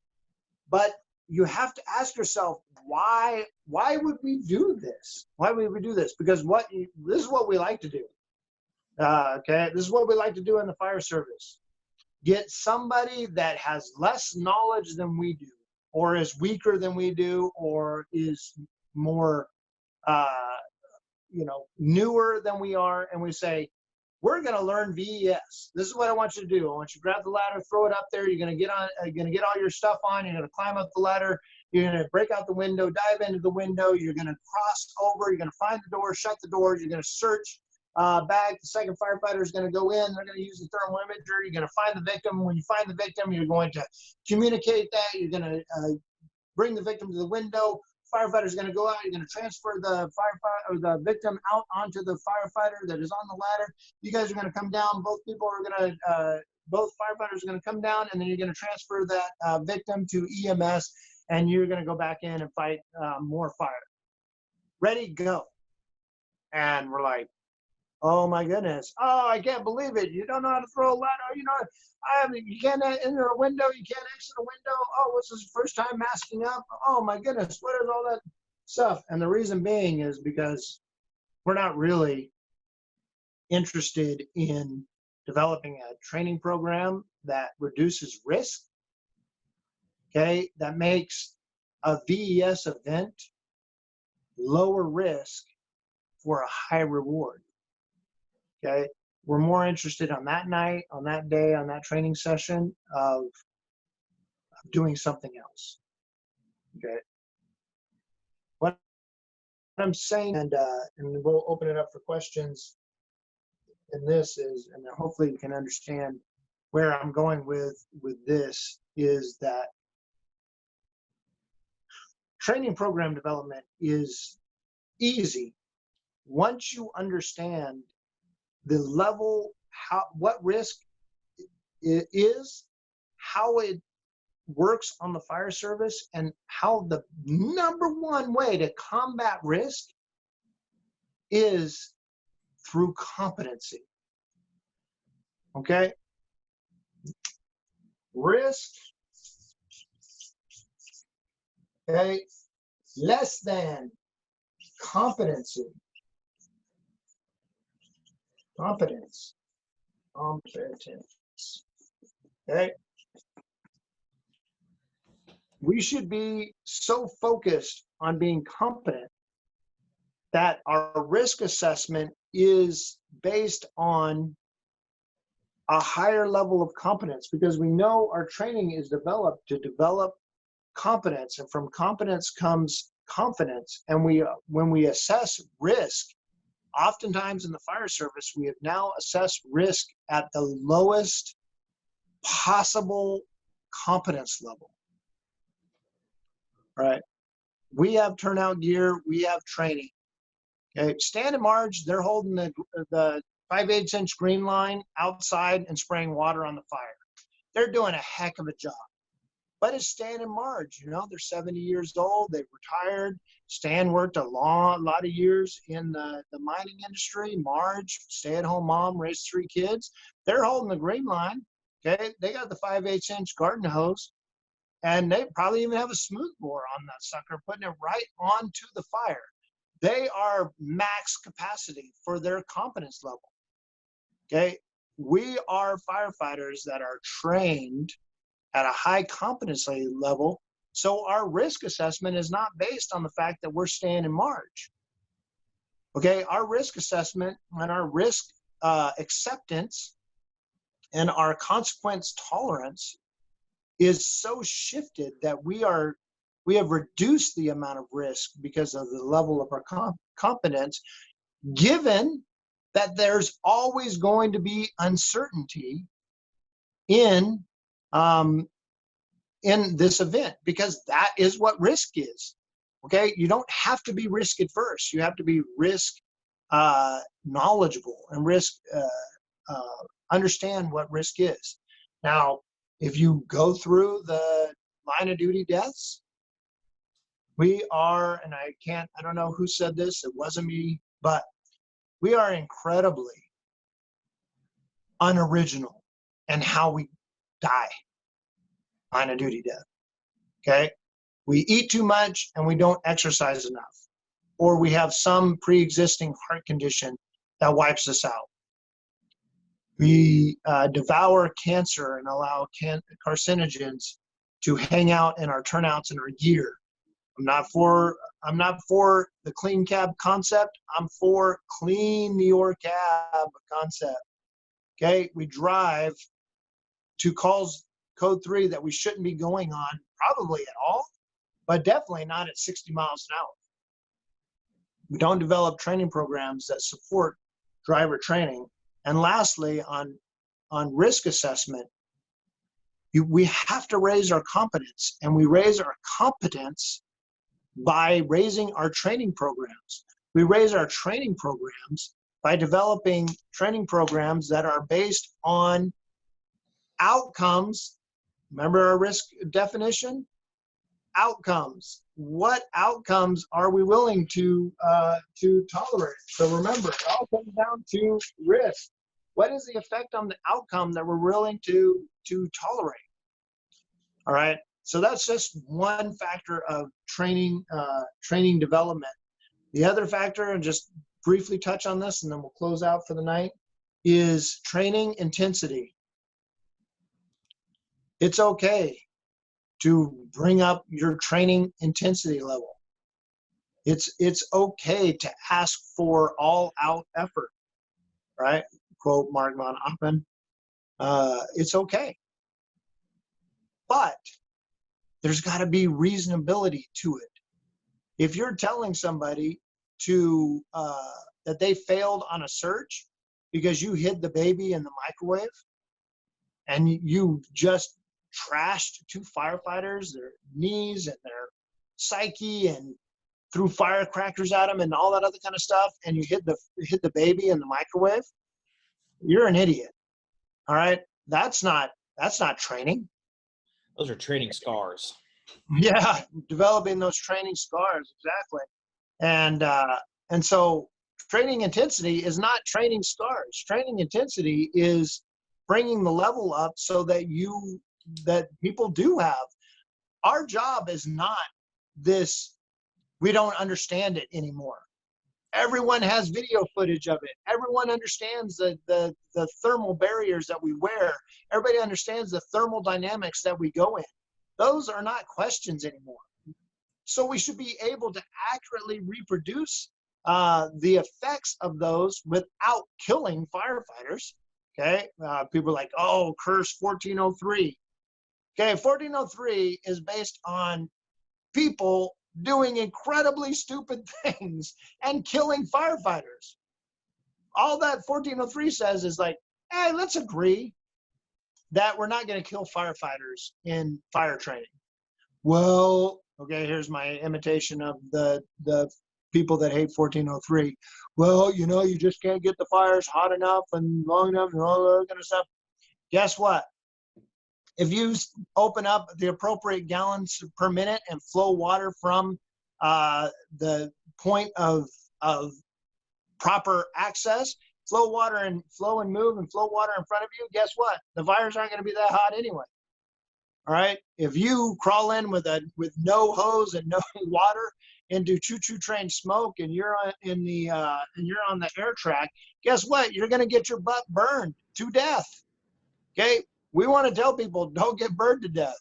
But you have to ask yourself, why would we do this? Why would we do this? Because this is what we like to do. Okay, this is what we like to do in the fire service. Get somebody that has less knowledge than we do, or is weaker than we do, or is more, newer than we are, and we say, we're going to learn VES. This is what I want you to do. I want you to grab the ladder, throw it up there. You're going to get on. You're going to get all your stuff on. You're going to climb up the ladder. You're going to break out the window, dive into the window. You're going to cross over. You're going to find the door, shut the door. You're going to search. back. The second firefighter is going to go in. They're going to use the thermal imager. You're going to find the victim. When you find the victim, you're going to communicate that. You're going to bring the victim to the window. Firefighter is going to go out. You're going to transfer the firefighter or the victim out onto the firefighter that is on the ladder. You guys are going to come down. Both people are going to, both firefighters are going to come down, and then you're going to transfer that victim to EMS, and you're going to go back in and fight more fire. Ready, go. And we're like, oh my goodness. Oh, I can't believe it. You don't know how to throw a ladder. You know, you can't enter a window. You can't exit a window. Oh, what's this first time masking up? Oh my goodness. What is all that stuff? And the reason being is because we're not really interested in developing a training program that reduces risk, okay, that makes a VES event lower risk for a high reward. Okay, we're more interested on that night, on that day, on that training session of doing something else. Okay, what I'm saying, and we'll open it up for questions. And this is, and hopefully you can understand where I'm going with this, is that training program development is easy once you understand the level, what risk it is, how it works on the fire service, and how the #1 way to combat risk is through competency. Okay? Risk, okay, less than competency. Competence. Okay? We should be so focused on being competent that our risk assessment is based on a higher level of competence, because we know our training is developed to develop competence, and from competence comes confidence. And when we assess risk, oftentimes in the fire service, we have now assessed risk at the lowest possible competence level. Right? We have turnout gear, we have training. Okay, Stan and Marge, they're holding the 5/8 inch green line outside and spraying water on the fire. They're doing a heck of a job. But it's Stan and Marge, you know, they're 70 years old, they've retired. Stan worked a lot of years in the mining industry. Marge, stay-at-home mom, raised 3 kids. They're holding the green line. Okay, they got the 5/8 inch garden hose, and they probably even have a smooth bore on that sucker, putting it right onto the fire. They are max capacity for their competence level. Okay, we are firefighters that are trained at a high competency level, so our risk assessment is not based on the fact that we're Stan and Marge. Okay, our risk assessment and our risk acceptance and our consequence tolerance is so shifted that we have reduced the amount of risk because of the level of our competence, given that there's always going to be uncertainty in this event, because that is what risk is. Okay, you don't have to be risk adverse. You have to be risk knowledgeable and risk understand what risk is. Now, if you go through the line of duty deaths, we are, and I don't know who said this, it wasn't me, but we are incredibly unoriginal in how we die. Line of duty death. Okay? We eat too much and we don't exercise enough, or we have some pre-existing heart condition that wipes us out. We devour cancer and allow carcinogens to hang out in our turnouts and our gear. I'm not for the clean cab concept. I'm for clean your cab concept. Okay, we drive to calls code 3 that we shouldn't be going on, probably at all, but definitely not at 60 miles an hour. We don't develop training programs that support driver training. And lastly, on risk assessment, we have to raise our competence, and we raise our competence by raising our training programs. We raise our training programs by developing training programs that are based on outcomes. Remember our risk definition? Outcomes. What outcomes are we willing to tolerate? So remember, it all comes down to risk. What is the effect on the outcome that we're willing to tolerate? All right. So that's just one factor of training development. The other factor, and just briefly touch on this, and then we'll close out for the night, is training intensity. It's okay to bring up your training intensity level. It's okay to ask for all-out effort, right? Quote Mark von Oppen. It's okay. But there's got to be reasonability to it. If you're telling somebody to that they failed on a search because you hid the baby in the microwave and you just trashed two firefighters, their knees and their psyche, and threw firecrackers at them and all that other kind of stuff, and you hid the baby in the microwave, you're an idiot. All right? That's not training. Those are training scars. Yeah, developing those training scars, exactly. And so training intensity is not training scars. Training intensity is bringing the level up so that people do have. Our job is not this, we don't understand it anymore. Everyone has video footage of it. Everyone understands the thermal barriers that we wear. Everybody understands the thermal dynamics that we go in. Those are not questions anymore. So we should be able to accurately reproduce the effects of those without killing firefighters. Okay, people are like, oh, curse 1403. Okay, 1403 is based on people doing incredibly stupid things and killing firefighters. All that 1403 says is like, hey, let's agree that we're not going to kill firefighters in fire training. Well, okay, here's my imitation of the people that hate 1403. Well, you just can't get the fires hot enough and long enough and all that kind of stuff. Guess what? If you open up the appropriate gallons per minute and flow water from the point of proper access, flow water and flow and move and flow water in front of you, guess what? The fires aren't going to be that hot anyway. All right. If you crawl in with no hose and no water into choo-choo train smoke, and you're on the air track, guess what? You're going to get your butt burned to death. Okay. We want to tell people, don't get burned to death.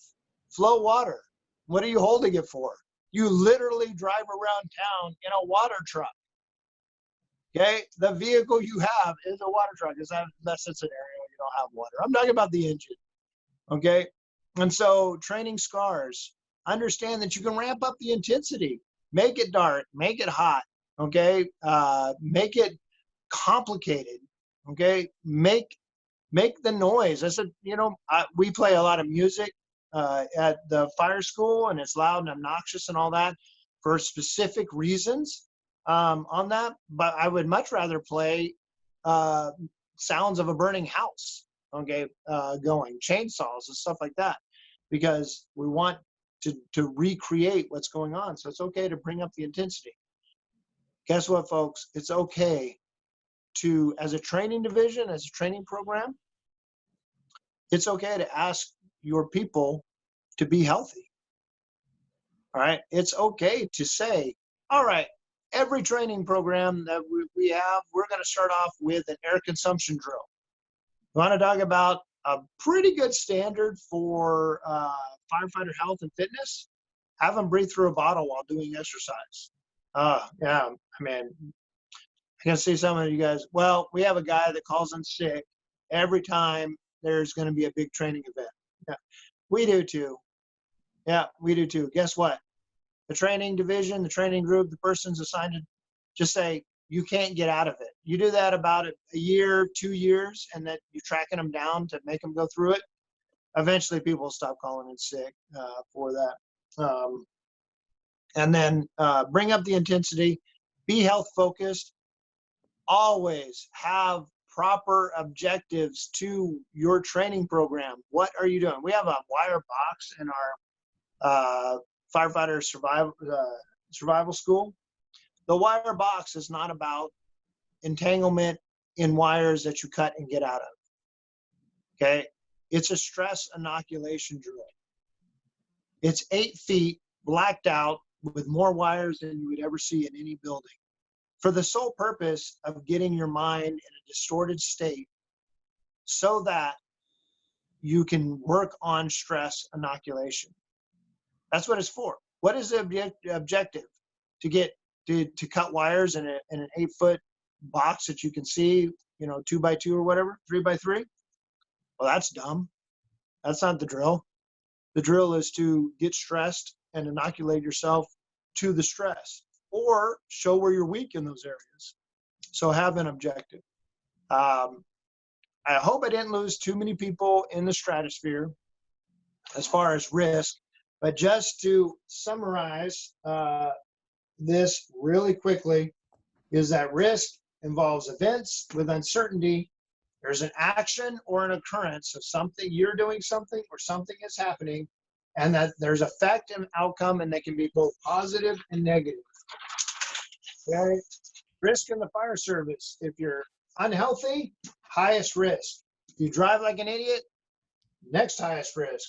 Flow water. What are you holding it for? You literally drive around town in a water truck. Okay, the vehicle you have is a water truck. Unless it's an area you don't have water. I'm talking about the engine. Okay, and so training scars. Understand that you can ramp up the intensity. Make it dark. Make it hot. Okay, make it complicated. Okay, make the noise. I said, we play a lot of music at the fire school, and it's loud and obnoxious and all that for specific reasons on that. But I would much rather play sounds of a burning house, okay, going, chainsaws and stuff like that, because we want to recreate what's going on. So it's okay to bring up the intensity. Guess what, folks? It's okay to, as a training division, as a training program, it's okay to ask your people to be healthy. All right. It's okay to say, all right, every training program that we have, we're going to start off with an air consumption drill. We want to talk about a pretty good standard for firefighter health and fitness. Have them breathe through a bottle while doing exercise. Yeah, I mean, I can see some of you guys. Well, we have a guy that calls in sick every time there's going to be a big training event. Yeah, we do too. Yeah, we do too. Guess what? The training division, the training group, the person's assigned to just say, you can't get out of it. you do that about a year, 2 years, and that you're tracking them down to make them go through it. Eventually, people will stop calling in sick for that. And then bring up the intensity, be health focused, always have proper objectives to your training program. What are you doing? We have a wire box in our firefighter survival school. The wire box is not about entanglement in wires that you cut and get out of. Okay. It's a stress inoculation drill. It's 8 feet blacked out with more wires than you would ever see in any building, for the sole purpose of getting your mind in a distorted state so that you can work on stress inoculation. That's what it's for. What is the objective? To get to cut wires in an 8-foot box that you can see, 2x2 or whatever, 3x3? Well, that's dumb. That's not the drill. The drill is to get stressed and inoculate yourself to the stress, or show where you're weak in those areas. So have an objective. I hope I didn't lose too many people in the stratosphere as far as risk, but just to summarize this really quickly, is that risk involves events with uncertainty. There's an action or an occurrence of something, you're doing something or something is happening, and that there's effect and outcome, and they can be both positive and negative. Okay? Risk in the fire service. If you're unhealthy, highest risk. If you drive like an idiot, next highest risk.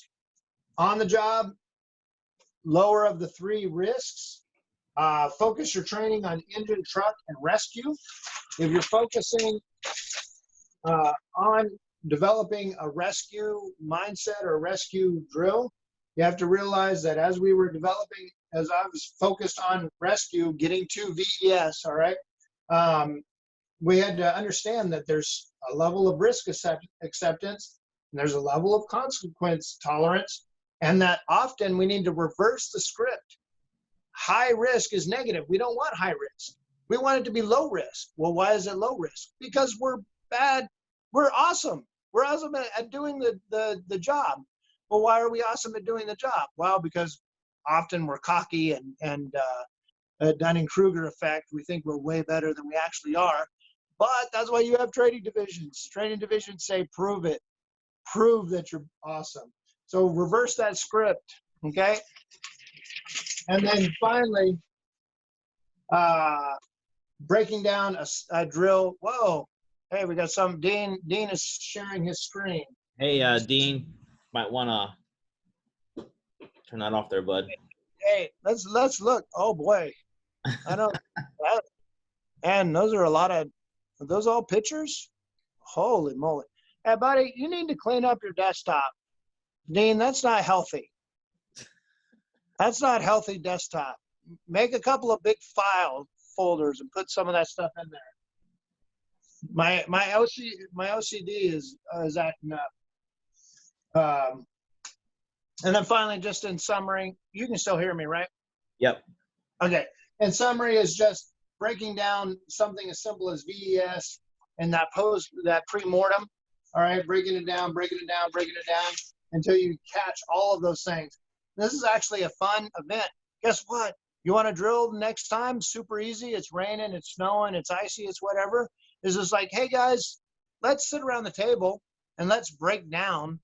On the job, lower of the 3 risks. Focus your training on engine, truck, and rescue. If you're focusing on developing a rescue mindset or a rescue drill, you have to realize that as we were developing, as I was focused on rescue, getting to VES, all right, we had to understand that there's a level of risk acceptance, and there's a level of consequence tolerance, and that often we need to reverse the script. High risk is negative. We don't want high risk. We want it to be low risk. Well, why is it low risk? Because we're bad. We're awesome. We're awesome at doing the job. Well, why are we awesome at doing the job? Well, because often we're cocky and Dunning-Kruger effect. We think we're way better than we actually are. But that's why you have training divisions. Training divisions say, prove it. Prove that you're awesome. So reverse that script, okay? And then finally, breaking down a drill. Whoa, hey, we got some. Dean is sharing his screen. Hey, Dean, might want to turn that off there, bud. Hey, let's look. Oh boy, I don't. And those are are those all pictures? Holy moly! Hey, buddy, you need to clean up your desktop. Dean, that's not healthy. That's not healthy desktop. Make a couple of big file folders and put some of that stuff in there. My OCD is acting up. And then finally, just in summary, you can still hear me, right? Yep. Okay. In summary, is just breaking down something as simple as VES and that pre-mortem. All right, breaking it down until you catch all of those things. This is actually a fun event. Guess what? You want to drill next time? Super easy. It's raining, it's snowing, it's icy, it's whatever. It's just like, hey guys, let's sit around the table and let's break down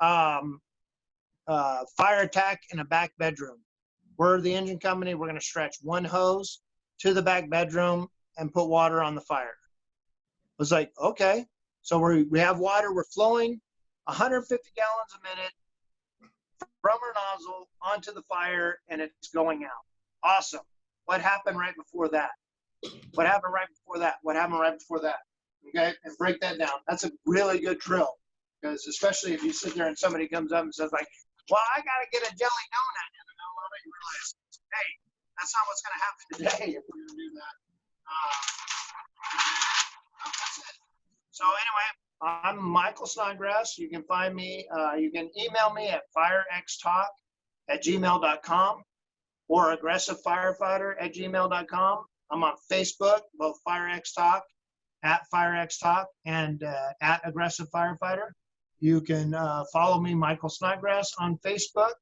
fire attack in a back bedroom. We're the engine company. We're going to stretch one hose to the back bedroom and put water on the fire. It was like, okay. So we have water. We're flowing 150 gallons a minute from our nozzle onto the fire, and it's going out. Awesome. What happened right before that? What happened right before that? What happened right before that? Okay, and break that down. That's a really good drill, because especially if you sit there and somebody comes up and says like, well, I got to get a jelly donut in the middle of it, you realize, hey, that's not what's going to happen today if we're going to do that. That's it. So anyway, I'm Michael Snodgrass. You can find me, you can email me at firextalk@gmail.com or aggressivefirefighter@gmail.com. I'm on Facebook, both FireX Talk at FireX Talk and at Aggressive Firefighter. You can follow me, Michael Snodgrass, on Facebook.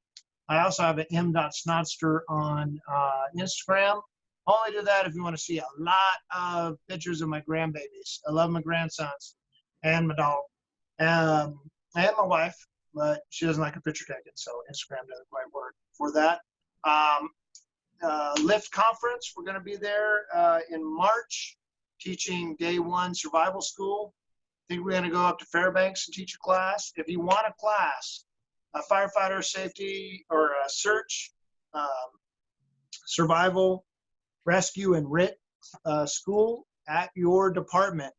I also have an m.snodster on Instagram. Only do that if you want to see a lot of pictures of my grandbabies. I love my grandsons and my dog. And my wife, but she doesn't like a picture taken, so Instagram doesn't quite work for that. Lift Conference, we're going to be there in March, teaching day 1 survival school. I think we're going to go up to Fairbanks and teach a class. If you want a class, a firefighter safety or a search, survival, rescue, and RIT school at your department,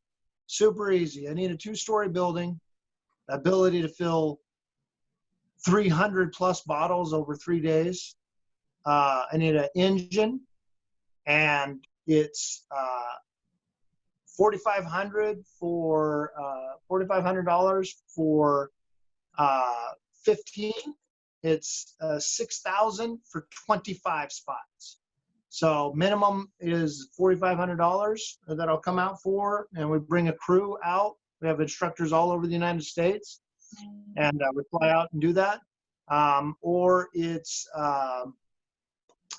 super easy. I need a 2-story building, ability to fill 300 plus bottles over 3 days. I need an engine, and it's $4,500 for $4,500 for 15. It's $6,000 for 25 spots. So minimum is $4,500 that I'll come out for, and we bring a crew out. We have instructors all over the United States, and we fly out and do that. Or it's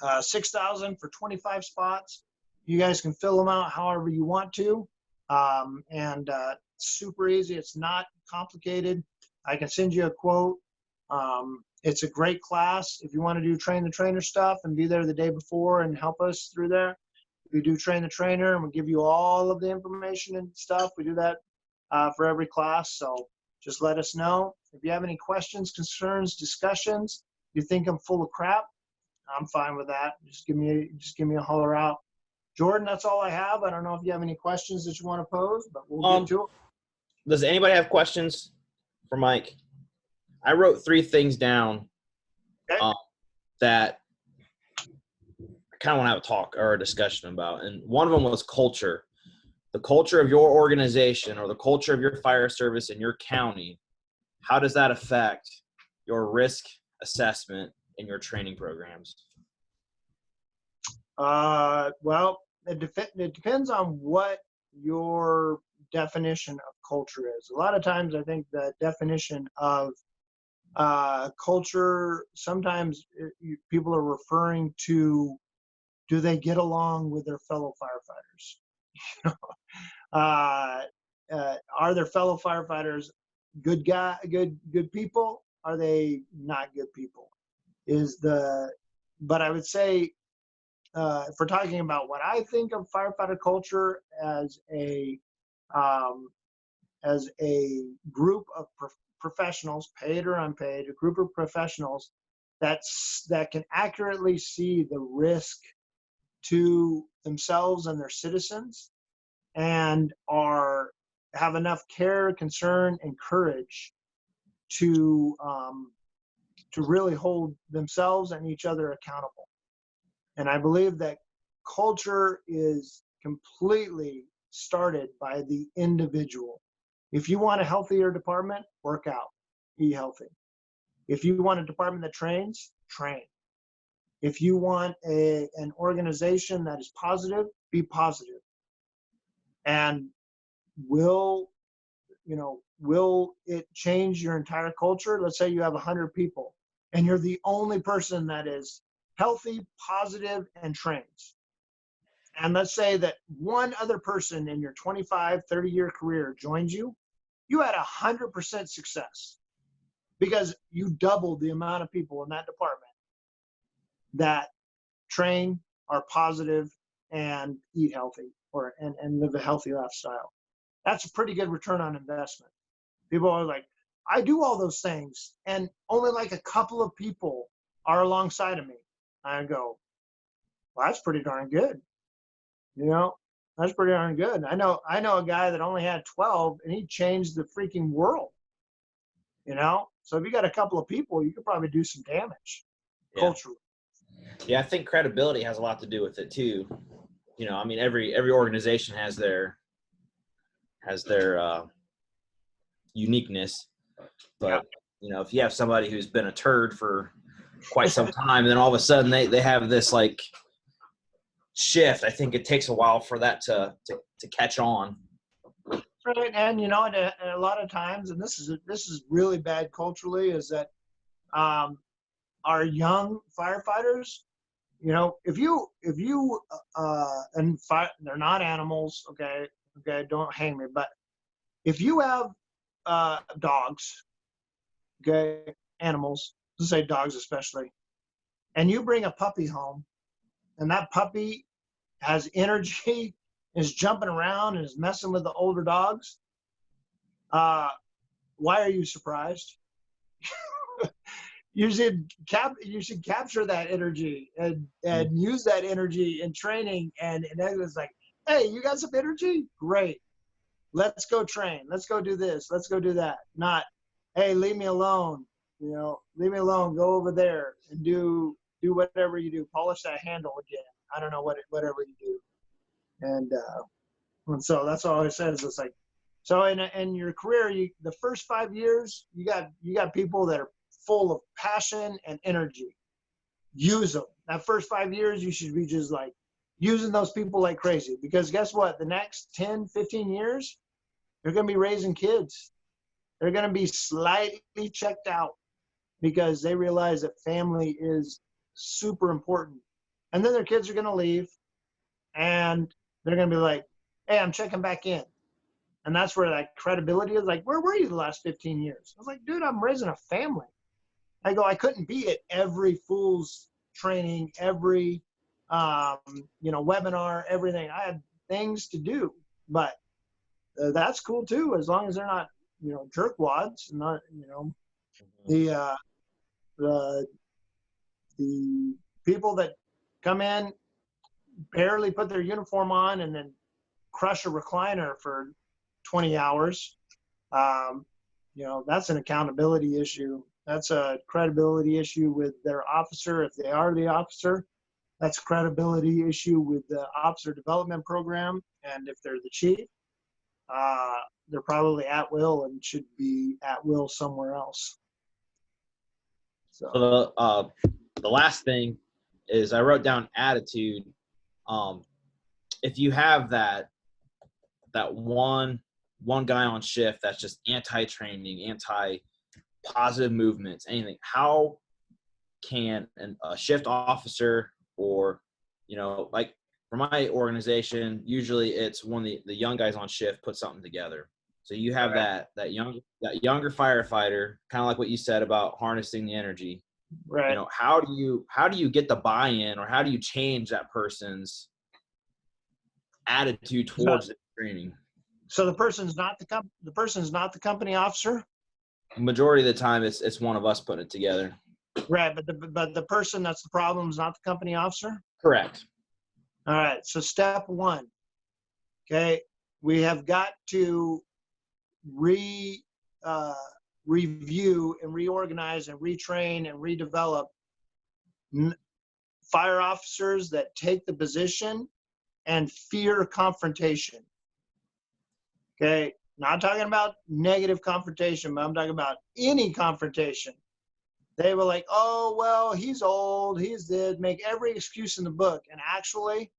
$6,000 for 25 spots. You guys can fill them out however you want to, and super easy. It's not complicated. I can send you a quote. It's a great class. If you want to do train the trainer stuff and be there the day before and help us through there, we do train the trainer, and we give you all of the information and stuff. We do that for every class. So just let us know. If you have any questions, concerns, discussions, you think I'm full of crap, I'm fine with that. Just give me a holler out. Jordan, that's all I have. I don't know if you have any questions that you want to pose, but we'll get to it. Does anybody have questions for Mike? I wrote 3 things down that I kind of want to have a talk or a discussion about. And one of them was culture. The culture of your organization or the culture of your fire service in your county. How does that affect your risk assessment in your training programs? Well, it depends on what your definition of culture is. A lot of times I think the definition of culture, sometimes people are referring to, do they get along with their fellow firefighters? Are their fellow firefighters good people? Are they not good people? But I would say, if we're talking about what I think of firefighter culture as a group of professionals, paid or unpaid, a group of professionals that can accurately see the risk to themselves and their citizens, and have enough care, concern, and courage to really hold themselves and each other accountable. And I believe that culture is completely started by the individual. If you want a healthier department, work out, eat healthy. If you want a department that trains, train. If you want an organization that is positive, be positive. And will it change your entire culture? Let's say you have 100 people and you're the only person that is healthy, positive, and trains. And let's say that one other person in your 25, 30-year career joins you, you had 100% success, because you doubled the amount of people in that department that train, are positive, and eat healthy and live a healthy lifestyle. That's a pretty good return on investment. People are like, I do all those things, and only like a couple of people are alongside of me. I go, well, that's pretty darn good. That's pretty darn good. I know a guy that only had 12, and he changed the freaking world. So if you got a couple of people, you could probably do some damage culturally. Yeah, I think credibility has a lot to do with it too. Every organization has their uniqueness, but if you have somebody who's been a turd for quite some time, and then all of a sudden they have this shift, I think it takes a while for that to catch on. Right. And you know, and a lot of times, and this is really bad culturally, is that um, our young firefighters, you know, if you and they're not animals, okay, okay, don't hang me, but if you have dogs, okay, animals, let's say dogs especially, and you bring a puppy home, and that puppy has energy, is jumping around and is messing with the older dogs, uh, why are you surprised? You should capture that energy and use that energy in training, and then it's like, hey, you got some energy? Great. Let's go train. Let's go do this. Let's go do that. Not, hey, leave me alone. You know, leave me alone. Go over there and do whatever you do. Polish that handle again. I don't know whatever you do. And so that's all it says. It's like, so in your career, the first 5 years, you got people that are full of passion and energy. Use them. That first 5 years, you should be just like using those people like crazy, because guess what? The next 10, 15 years, they're going to be raising kids. They're going to be slightly checked out because they realize that family is super important. And then their kids are going to leave and they're going to be like, hey, I'm checking back in. And that's where that credibility is. Like, where were you the last 15 years? I was like, dude, I'm raising a family. I go, I couldn't be at every fool's training, every, webinar, everything. I had things to do, but that's cool too, as long as they're not, jerkwads, and not, the, the, the people that come in, barely put their uniform on, and then crush a recliner for 20 hours. That's an accountability issue. That's a credibility issue with their officer, if they are the officer. That's a credibility issue with the officer development program. And if they're the chief, they're probably at will and should be at will somewhere else. So the last thing is, I wrote down attitude. If you have that one guy on shift that's just anti-training, anti-positive movements, anything, how can a shift officer, or, like for my organization, usually it's when the young guys on shift put something together. So you have right. that younger firefighter, kind of like what you said about harnessing the energy. Right. How do you get the buy-in, or how do you change that person's attitude towards the training? So the person's not the company officer. Majority of the time, it's one of us putting it together. Right, but the person that's the problem is not the company officer. Correct. All right. So step one, okay, we have got to review and reorganize and retrain and redevelop fire officers that take the position and fear confrontation. Okay, not talking about negative confrontation, but I'm talking about any confrontation. They were like, oh, well, he's old, he's dead, make every excuse in the book. And actually,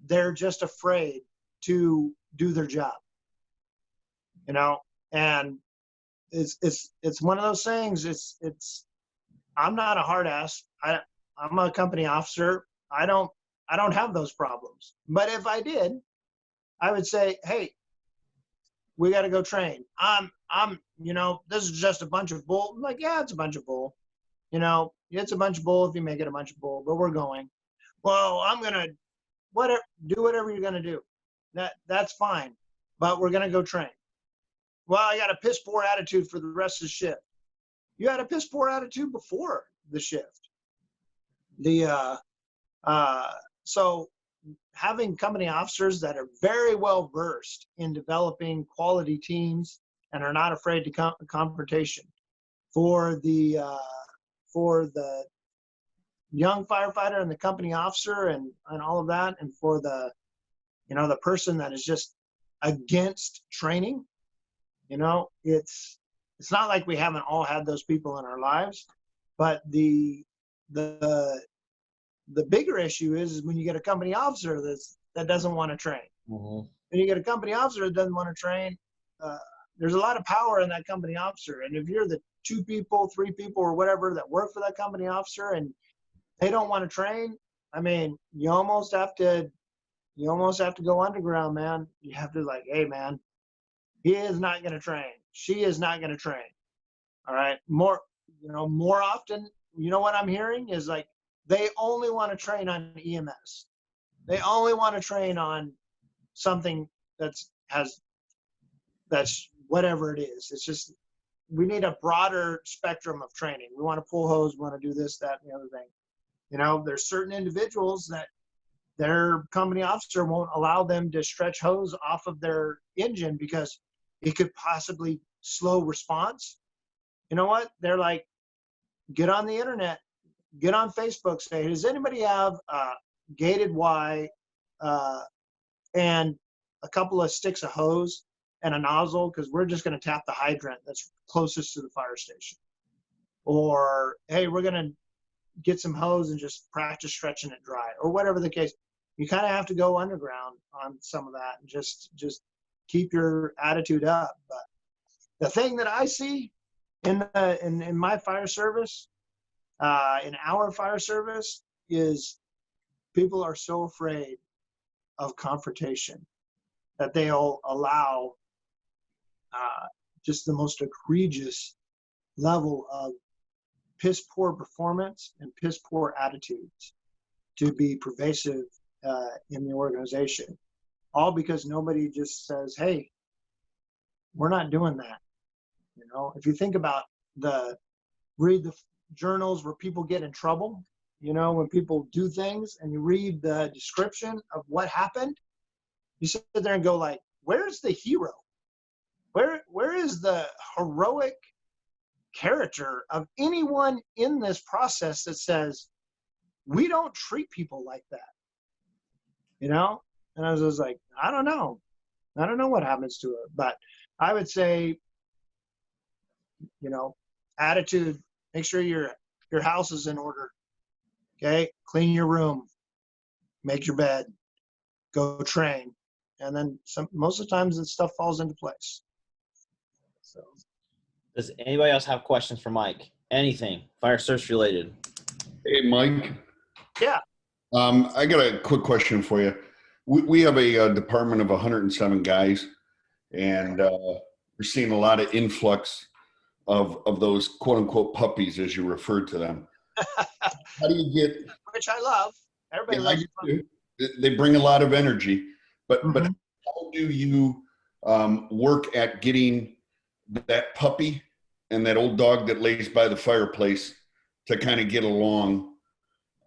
they're just afraid to do their job. And it's one of those things. I'm not a hard ass. I'm a company officer. I don't have those problems. But if I did, I would say, hey, we got to go train. This is just a bunch of bull. I'm like, yeah, it's a bunch of bull. It's a bunch of bull if you make it a bunch of bull, but we're going. Well, I'm going to do whatever you're going to do. That's fine, but we're going to go train. Well, I got a piss poor attitude for the rest of the shift. You had a piss poor attitude before the shift. So having company officers that are very well versed in developing quality teams and are not afraid to confrontation for the young firefighter and the company officer and all of that, and for the person that is just against training. It's not like we haven't all had those people in our lives, but the bigger issue is when you get a company officer that doesn't want to train. Mm-hmm. When you get a company officer that doesn't want to train, there's a lot of power in that company officer. And if you're the 2 people, 3 people, or whatever that work for that company officer, and they don't want to train, I mean, you almost have to go underground, man. You have to like, hey, man, he is not going to train. She is not going to train. All right. More often, what I'm hearing is like, they only want to train on EMS. They only want to train on something that's whatever it is. It's just, we need a broader spectrum of training. We want to pull hose, we want to do this, that, and the other thing. There's certain individuals that their company officer won't allow them to stretch hose off of their engine because it could possibly slow response. You know what? They're like, get on the internet, get on Facebook, say, does anybody have gated Y and a couple of sticks of hose and a nozzle, because we're just going to tap the hydrant that's closest to the fire station. Or, hey, we're going to get some hose and just practice stretching it dry, or whatever the case. You kind of have to go underground on some of that and just keep your attitude up. But the thing that I see in my fire service, in our fire service, is people are so afraid of confrontation that they'll allow just the most egregious level of piss poor performance and piss poor attitudes to be pervasive in the organization, all because nobody just says, hey, we're not doing that. If you think about read the journals where people get in trouble, when people do things and you read the description of what happened, you sit there and go like, where's the hero? Where is the heroic character of anyone in this process that says, we don't treat people like that? And I was just like, I don't know what happens to it. But I would say, attitude, make sure your house is in order. Okay. Clean your room, make your bed, go train. And then most of the times that stuff falls into place. So. Does anybody else have questions for Mike? Anything fire service related? Hey, Mike. Yeah. I got a quick question for you. We have a department of 107 guys, and we're seeing a lot of influx of those quote unquote puppies, as you referred to them. How do you get? Which I love. Everybody loves puppies. They bring a lot of energy, but Mm-hmm. but how do you work at getting that puppy and that old dog that lays by the fireplace to kind of get along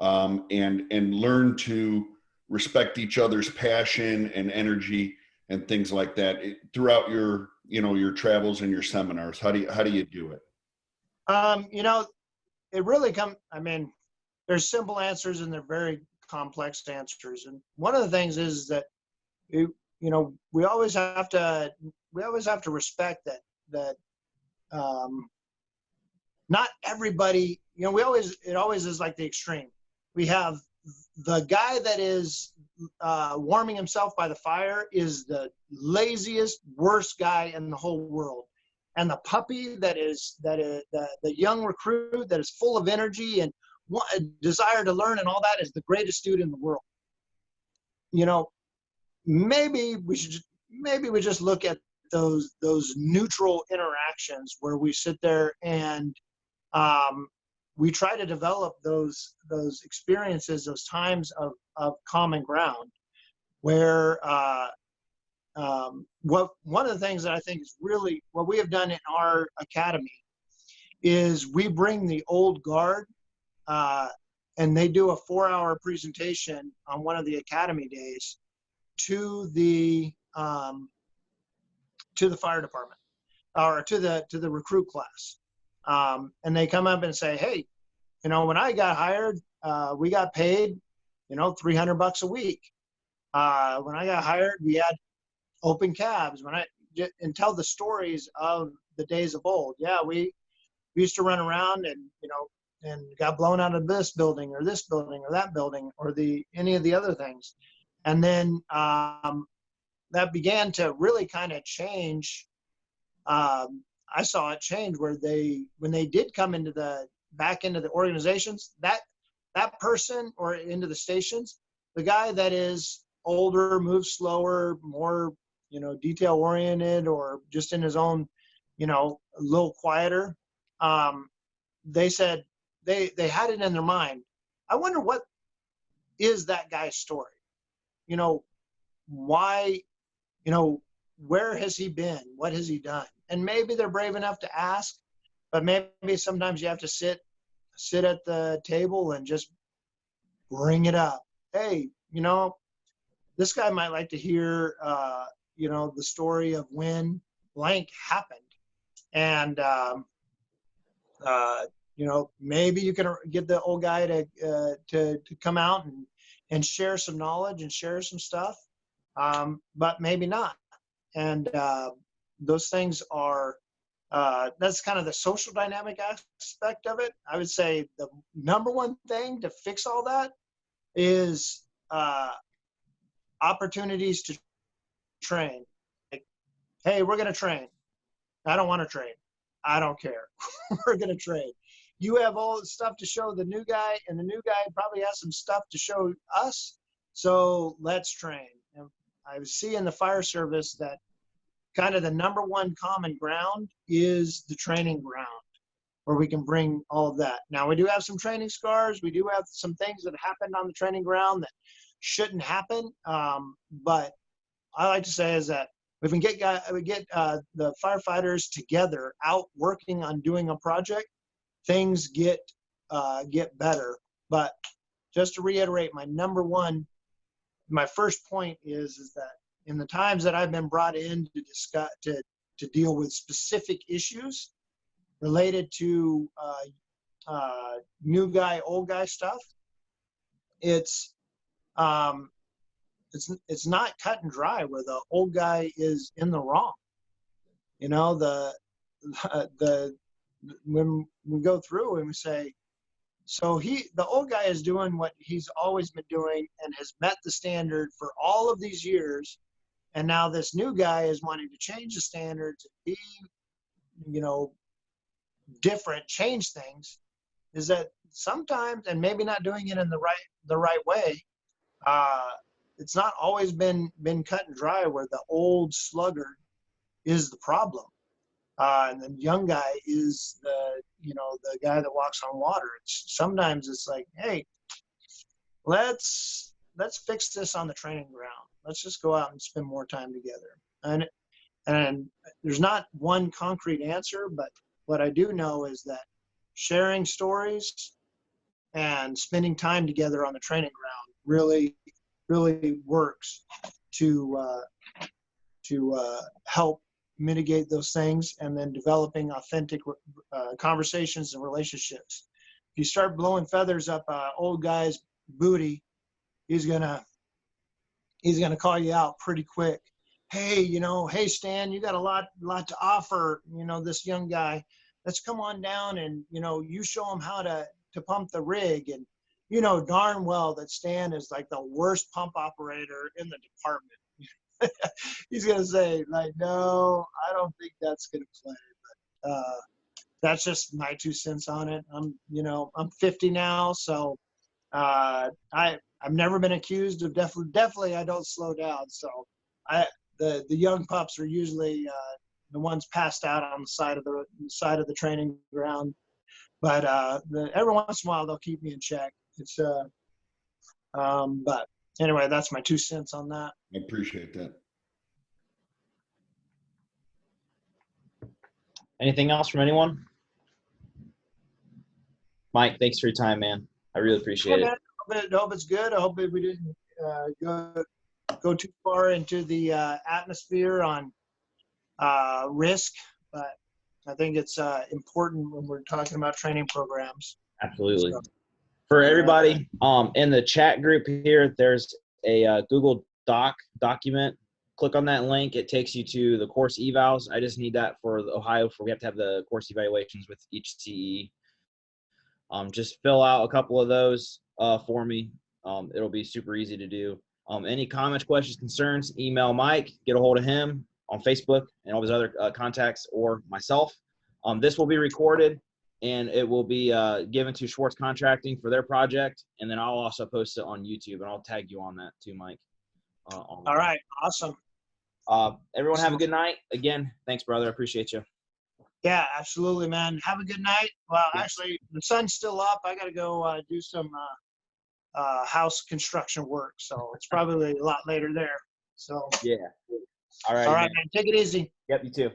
and learn to respect each other's passion and energy and things like that throughout your travels and your seminars? How do you do it? It really there's simple answers and they're very complex answers. And one of the things is that we always have to respect that not everybody, it always is like the extreme. We have the guy that is warming himself by the fire is the laziest, worst guy in the whole world. And the puppy that is the young recruit that is full of energy and a desire to learn and all that is the greatest dude in the world. Maybe we just look at those neutral interactions where we sit there and we try to develop those experiences, those times of common ground, where one of the things that I think is really what we have done in our academy is we bring the old guard and they do a 4-hour presentation on one of the academy days to the fire department or to the recruit class. And they come up and say, hey, when I got hired, we got paid, $300 a week. When I got hired, we had open cabs. And tell the stories of the days of old. Yeah, we used to run around and got blown out of this building or that building or any of the other things. And then that began to really kind of change I saw it change where when they did come back into the organizations, that person or into the stations, the guy that is older, moves slower, more, detail oriented, or just in his own, a little quieter. They said they had it in their mind. I wonder what is that guy's story? Why, where has he been? What has he done? And maybe they're brave enough to ask, but maybe sometimes you have to sit at the table and just bring it up. Hey, this guy might like to hear, the story of when blank happened. And, maybe you can get the old guy to come out and share some knowledge and share some stuff, but maybe not. And those things are, that's kind of the social dynamic aspect of it. I would say the number one thing to fix all that is opportunities to train. Like, hey, we're going to train. I don't want to train. I don't care. We're going to train. You have all the stuff to show the new guy, and the new guy probably has some stuff to show us. So let's train. And I see in the fire service that kind of the number one common ground is the training ground, where we can bring all of that. Now, we do have some training scars. We do have some things that happened on the training ground that shouldn't happen. But I like to say is that if we get the firefighters together out working on doing a project, things get better. But just to reiterate, my first point is that in the times that I've been brought in to discuss to deal with specific issues related to new guy, old guy stuff, it's not cut and dry where the old guy is in the wrong. When we go through and we say, so the old guy is doing what he's always been doing and has met the standard for all of these years. And now this new guy is wanting to change the standard to be, different, change things. Is that sometimes, and maybe not doing it in the right way, it's not always been cut and dry where the old sluggard is the problem. And the young guy is the guy that walks on water. Sometimes it's like, hey, let's fix this on the training ground. Let's just go out and spend more time together. And there's not one concrete answer, but what I do know is that sharing stories and spending time together on the training ground really, really works to help mitigate those things, and then developing authentic conversations and relationships. If you start blowing feathers up old guy's booty, he's gonna call you out pretty quick. Hey, hey Stan, you got a lot to offer. This young guy. Let's come on down and you show him how to pump the rig. And darn well that Stan is like the worst pump operator in the department. He's gonna say like, no, I don't think that's gonna play. But that's just my 2 cents on it. I'm 50 now, so I've never been accused of definitely I don't slow down. So the young pups are usually the ones passed out on the side of the training ground. But every once in a while they'll keep me in check. It's but anyway, that's my 2 cents on that. I appreciate that. Anything else from anyone? Mike, thanks for your time, man. I really appreciate it. I hope it's good. I hope we didn't go too far into the atmosphere on risk, but I think it's important when we're talking about training programs. Absolutely. So, for everybody in the chat group here, there's a Google document. Click on that link. It takes you to the course evals. I just need that for Ohio, for we have to have the course evaluations with each CE. Just fill out a couple of those for me. It'll be super easy to do. Any comments, questions, concerns, email Mike, get a hold of him. on Facebook and all those other contacts, or myself. This will be recorded, and it will be given to Schwartz Contracting for their project, and then I'll also post it on YouTube, and I'll tag you on that too, Mike. All right, awesome. Everyone have a good night. Again, thanks, brother. I appreciate you. Yeah, absolutely, man. Have a good night. Well, Yeah. actually, the sun's still up. I got to go do some house construction work, so it's probably a lot later there. So, Yeah. All right, all right, man. man. Take it easy. Yep, you too.